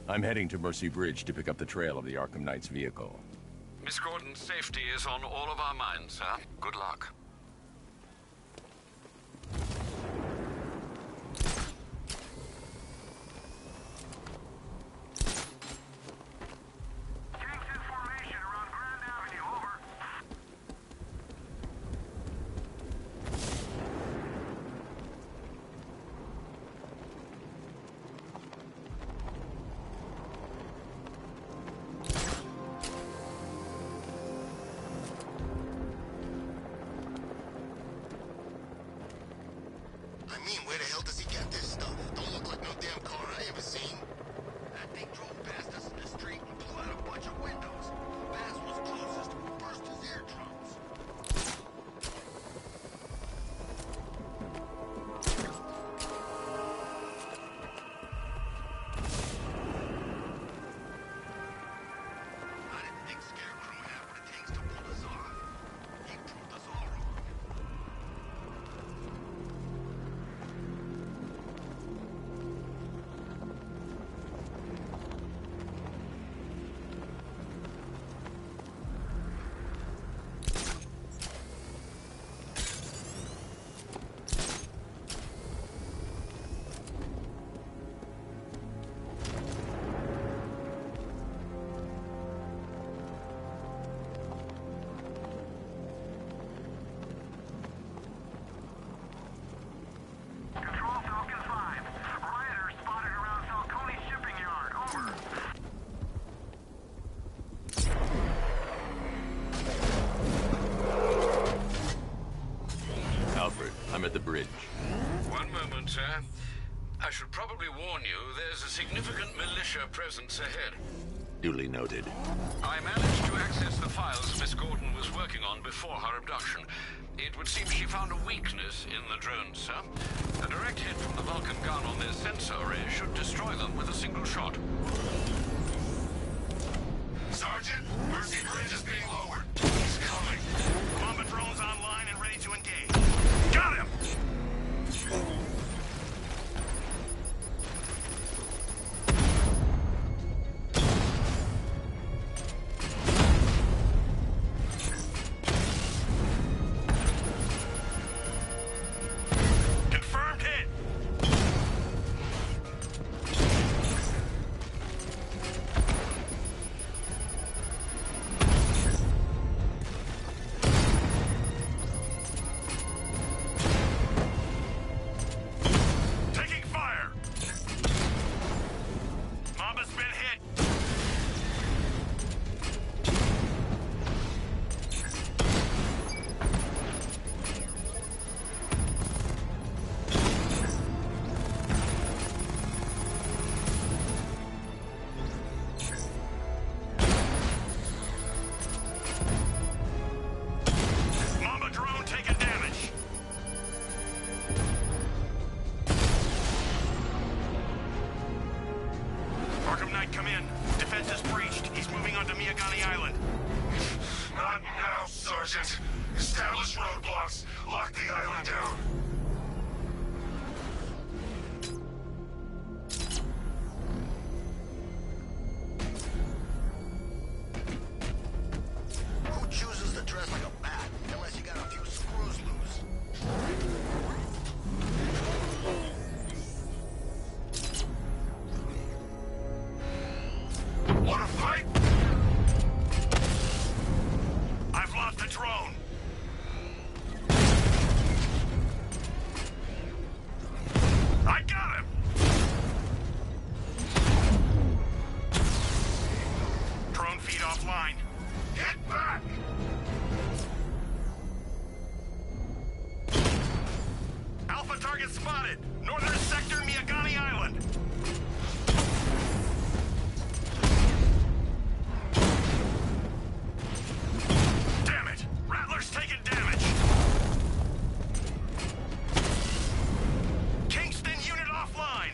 S15: I'm heading to Mercy Bridge to pick up the trail of the Arkham Knight's vehicle.
S7: Miss Gordon's safety is on all of our minds, sir. Good luck.
S11: I mean, where the hell does he get this stuff? Don't look like no damn car I ever seen. That thing drove past us in the street and blew out a bunch of windows. Bass was closest, burst his eardrums. I didn't think Scarecrow had what it takes to pull us off. He proved us all wrong.
S2: Alfred, I'm at the bridge.
S7: One moment, sir. I should probably warn you, there's a significant militia presence ahead.
S2: Duly noted.
S7: I managed to access the files Miss Gordon was working on before her abduction. It would seem she found a weakness in the drones, sir. A direct hit from the Vulcan gun on their sensor array should destroy them with a single shot.
S11: Sergeant, Mercy Bridge is being lowered. He's coming.
S17: Mamba drones online and ready to engage. Got him! Confirmed hit! Taking fire! Mamba's been hit! Mamba drone taking damage! Arkham Knight, come in. Defense is breached. He's moving onto Miyagani Island.
S11: Not now, Sergeant. Establish roadblocks. Lock the island down. Who chooses to dress like a bat unless you got a few screws loose? Wanna fight?
S17: I've lost the drone. I got him! Drone feed offline.
S11: Get back!
S17: Alpha target spotted. Northern sector, Miyagani Island. Damn it! Rattler's taking damage. Kingston unit offline.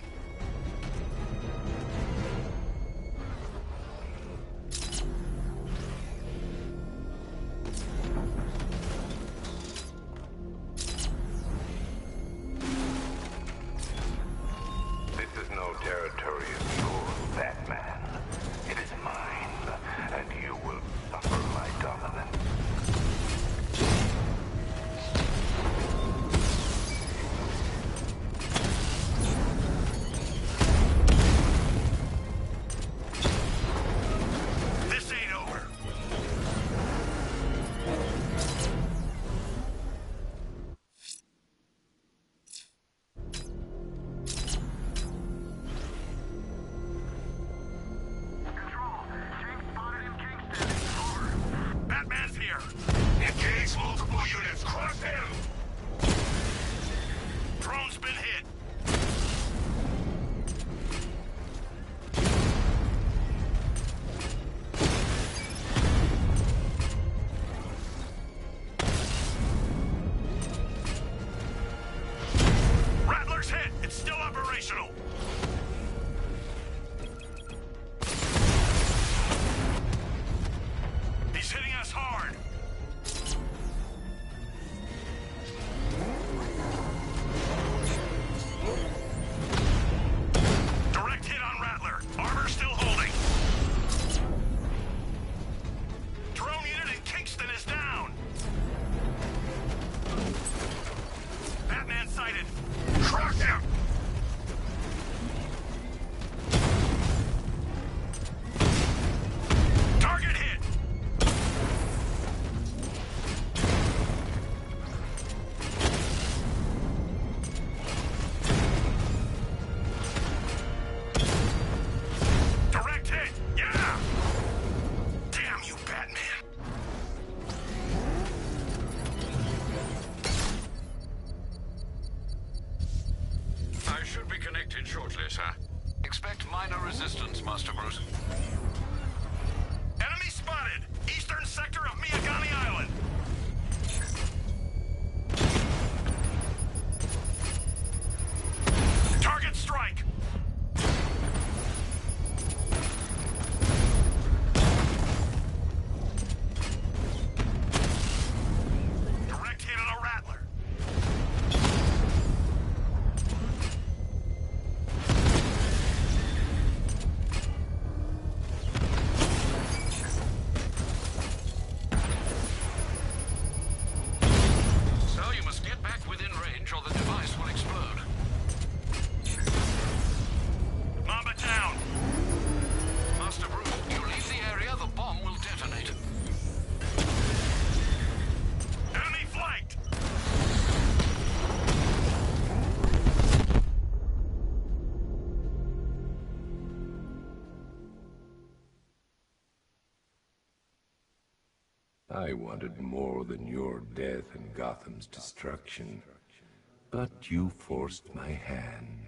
S1: I wanted more than your death and Gotham's destruction, but you forced my hand.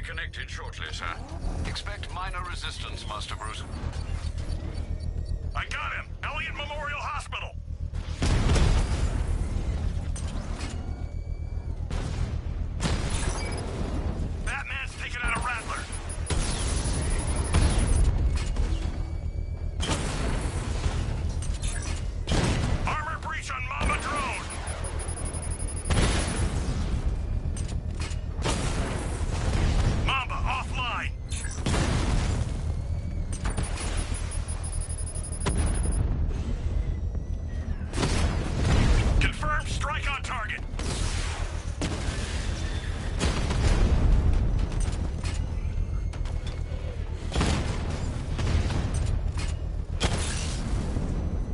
S7: Connected shortly, sir. Expect minor resistance, Master Bruce.
S14: I got him! Elliott Memorial Hospital! Batman's taken out a Rattler! Armor breach on Mama Drone! Offline! Confirmed strike on target.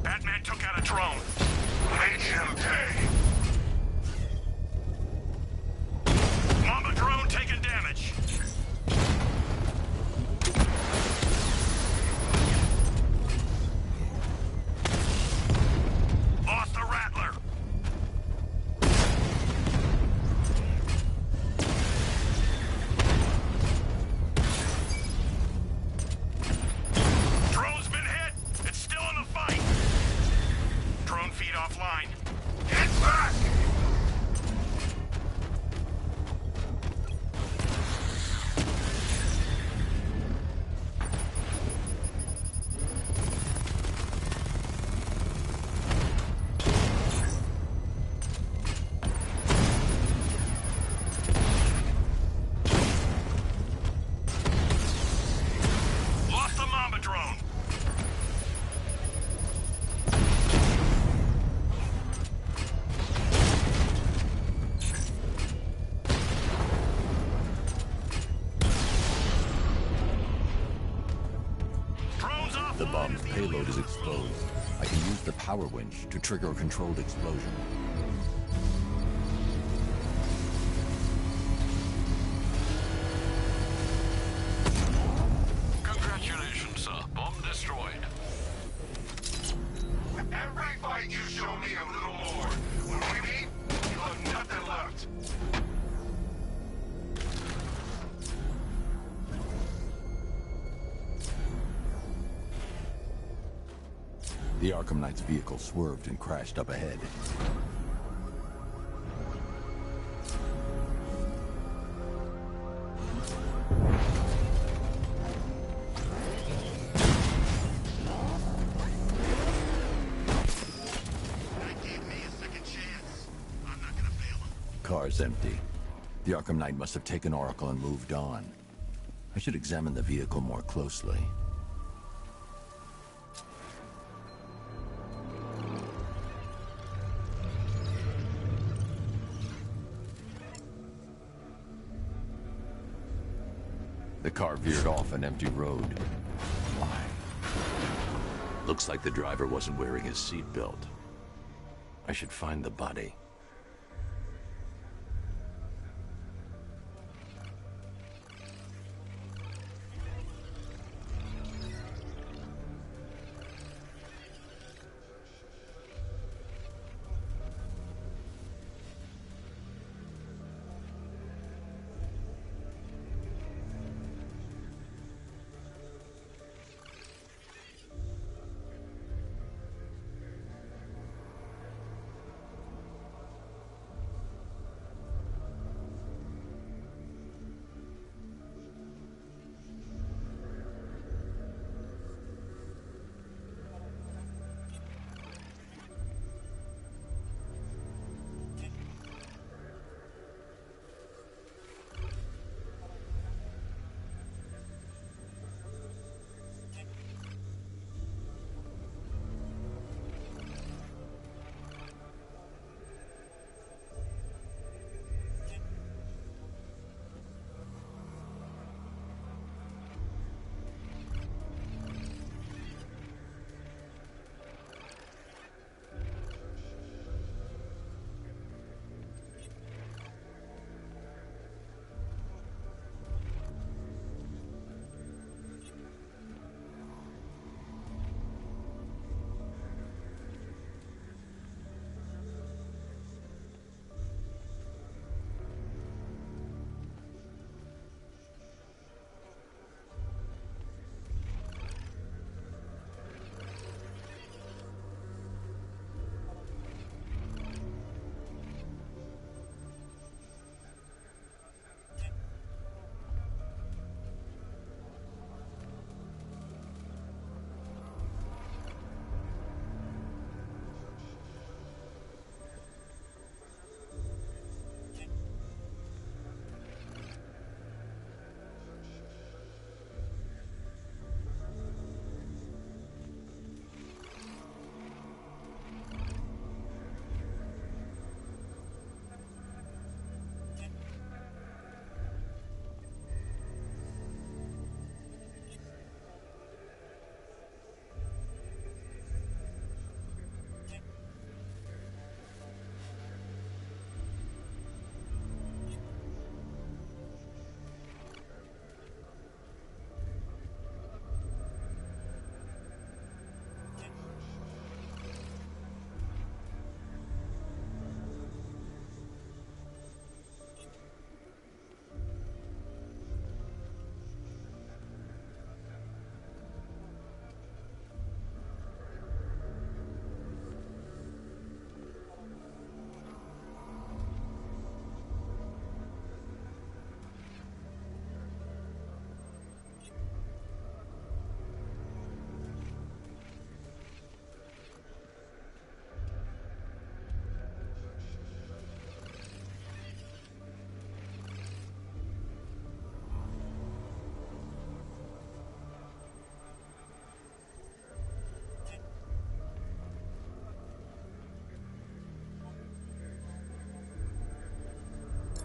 S14: Batman took out a drone.
S11: Make him pay.
S14: Mama Drone taking damage. Lost the Rattler. Drone's been hit. It's still in the fight. Drone feed offline.
S11: Get back!
S14: Lost the Mama Drone. Drone's off.
S15: The bomb's payload is exposed. I can use the power winch to trigger a controlled explosion.
S7: Congratulations, sir. Bomb destroyed.
S11: Every fight you show me a little more. When we meet, you'll have nothing left.
S15: The Arkham Knight's vehicle swerved and crashed up ahead. Car's empty. The Arkham Knight must have taken Oracle and moved on. I should examine the vehicle more closely. The car veered off an empty road. Why?
S3: Looks like the driver wasn't wearing his seatbelt. I should find the body.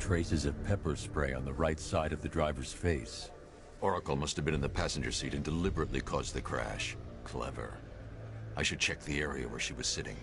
S15: Traces of pepper spray on the right side of the driver's face.
S3: Oracle must have been in the passenger seat and deliberately caused the crash. Clever. I should check the area where she was sitting.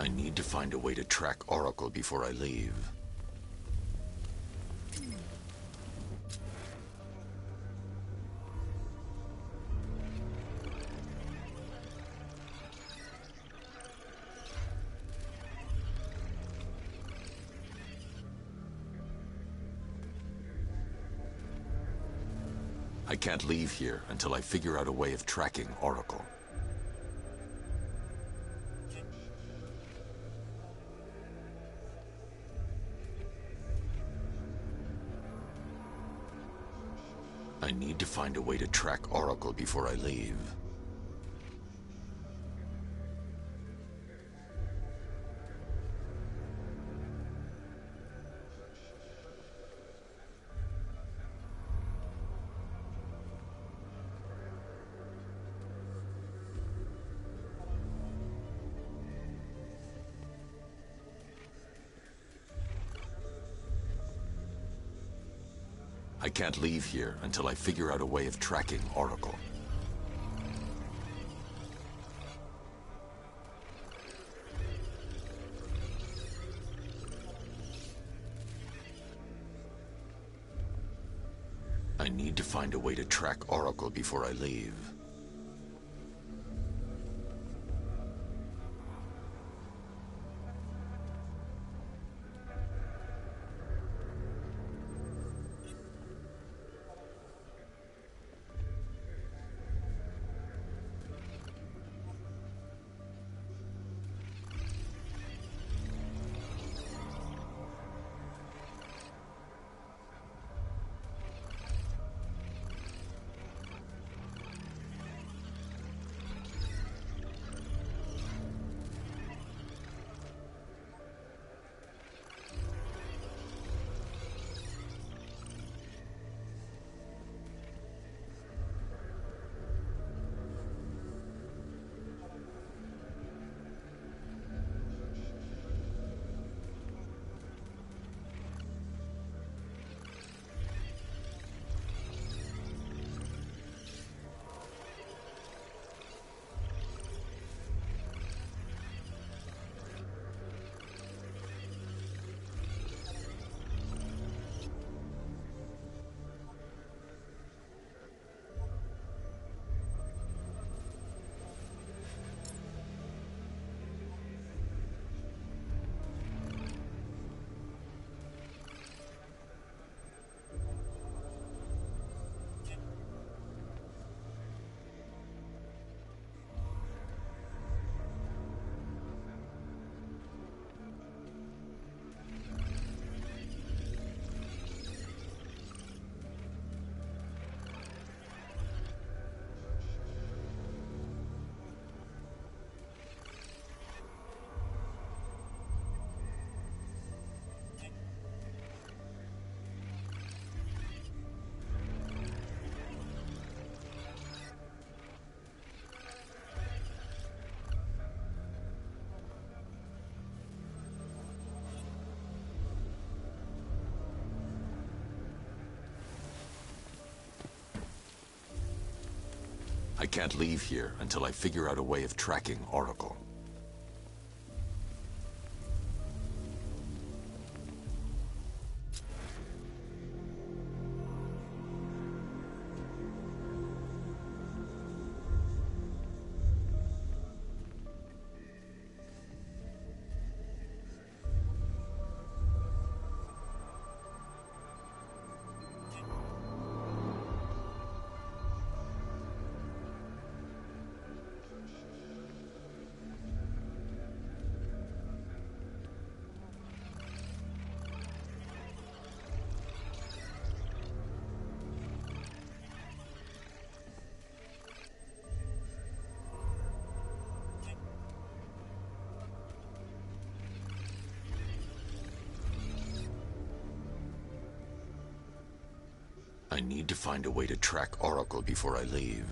S3: I need to find a way to track Oracle before I leave. I can't leave here until I figure out a way of tracking Oracle. I need to find a way to track Oracle before I leave. I can't leave here until I figure out a way of tracking Oracle. I need to find a way to track Oracle before I leave. I can't leave here until I figure out a way of tracking Oracle. I need to find a way to track Oracle before I leave.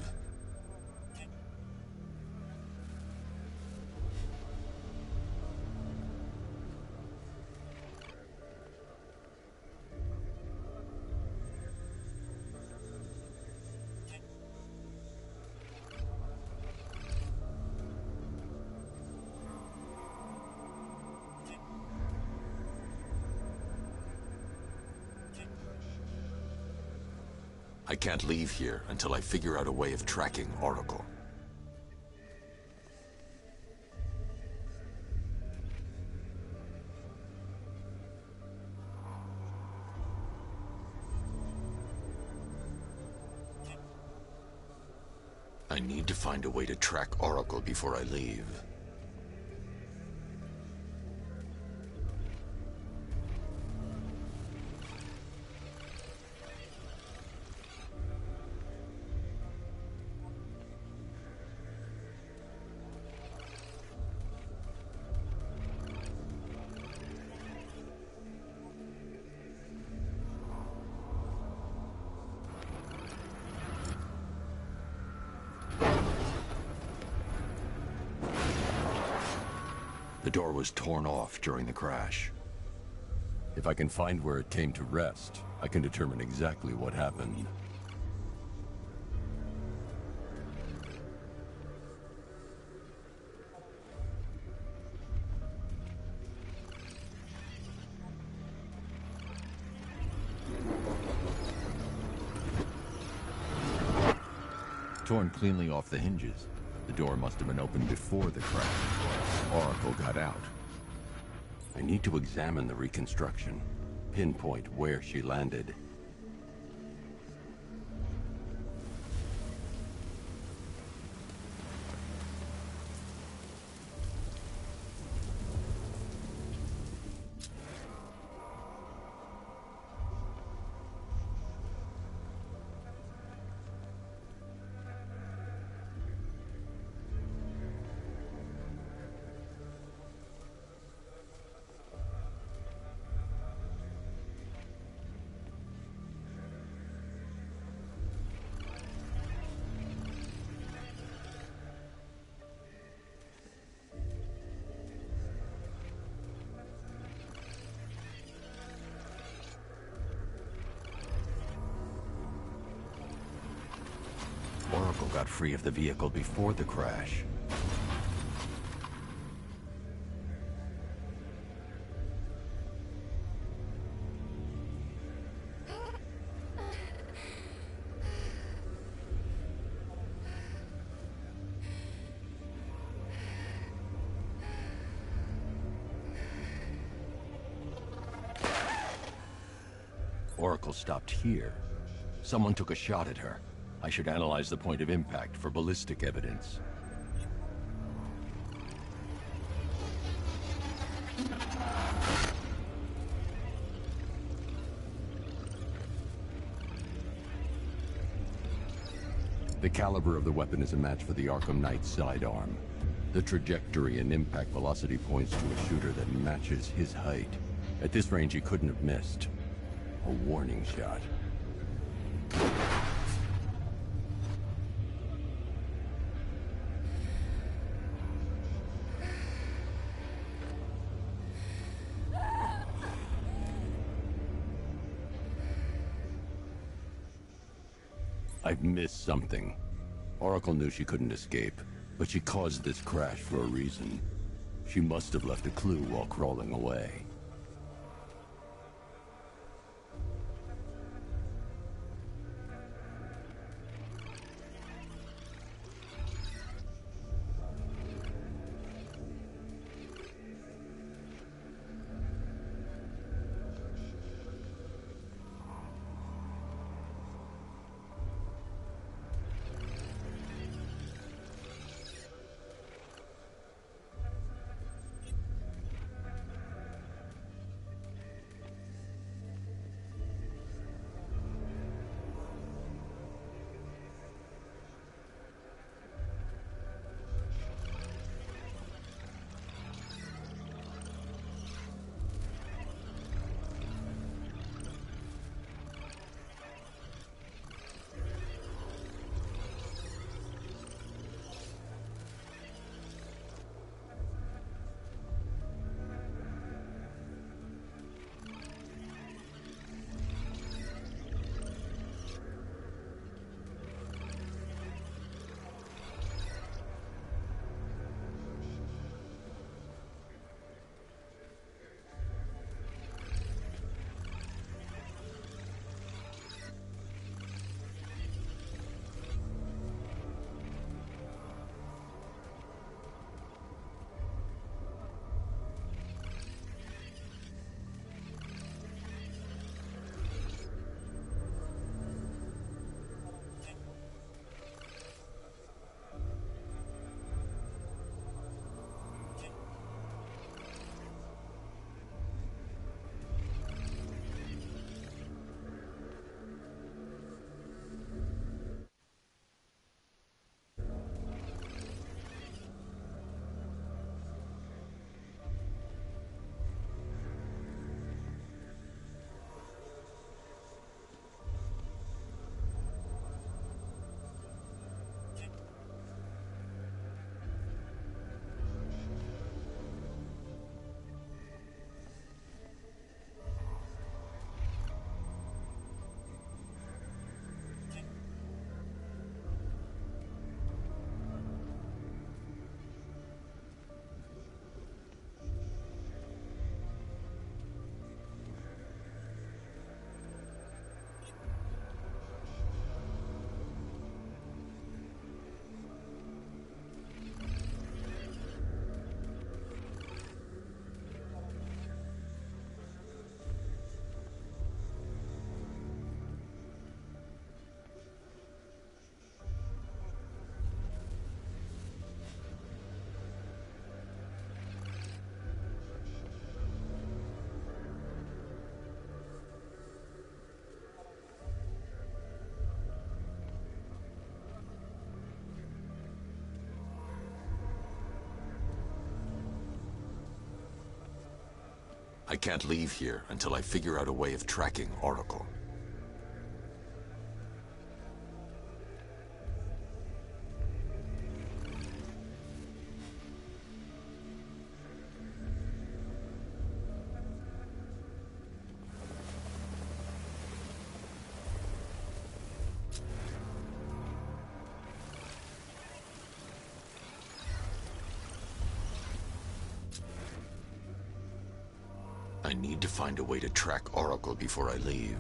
S3: I can't leave here until I figure out a way of tracking Oracle. I need to find a way to track Oracle before I leave. The door was torn off during the crash.
S15: If I can find where it came to rest, I can determine exactly what happened. Torn cleanly off the hinges. The door must have been opened before the crash. Oracle got out. I need to examine the reconstruction, pinpoint where she landed. Oracle got free of the vehicle before the crash. Oracle stopped here. Someone took a shot at her. I should analyze the point of impact for ballistic evidence. The caliber of the weapon is a match for the Arkham Knight's sidearm. The trajectory and impact velocity points to a shooter that matches his height. At this range, he couldn't have missed. A warning shot. I've missed something. Oracle knew she couldn't escape, but she caused this crash for a reason. She must have left a clue while crawling away.
S3: I can't leave here until I figure out a way of tracking Oracle. I need to find a way to track Oracle before I leave.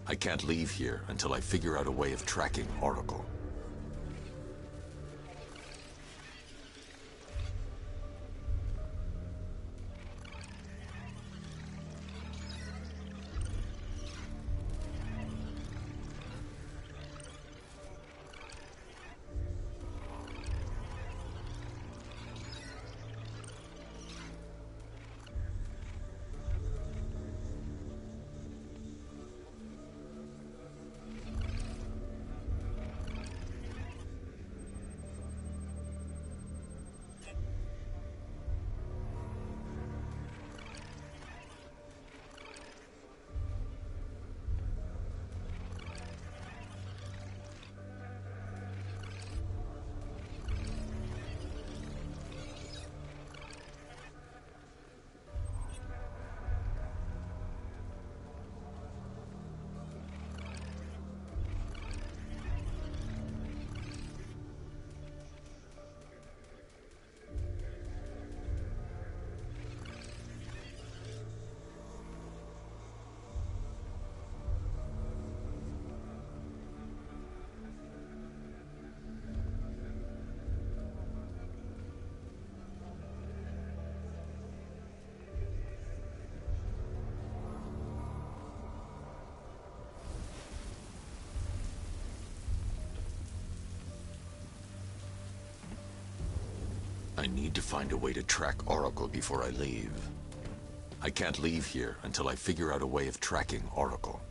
S3: I can't leave here until I figure out a way of tracking Oracle. I need to find a way to track Oracle before I leave. I can't leave here until I figure out a way of tracking Oracle.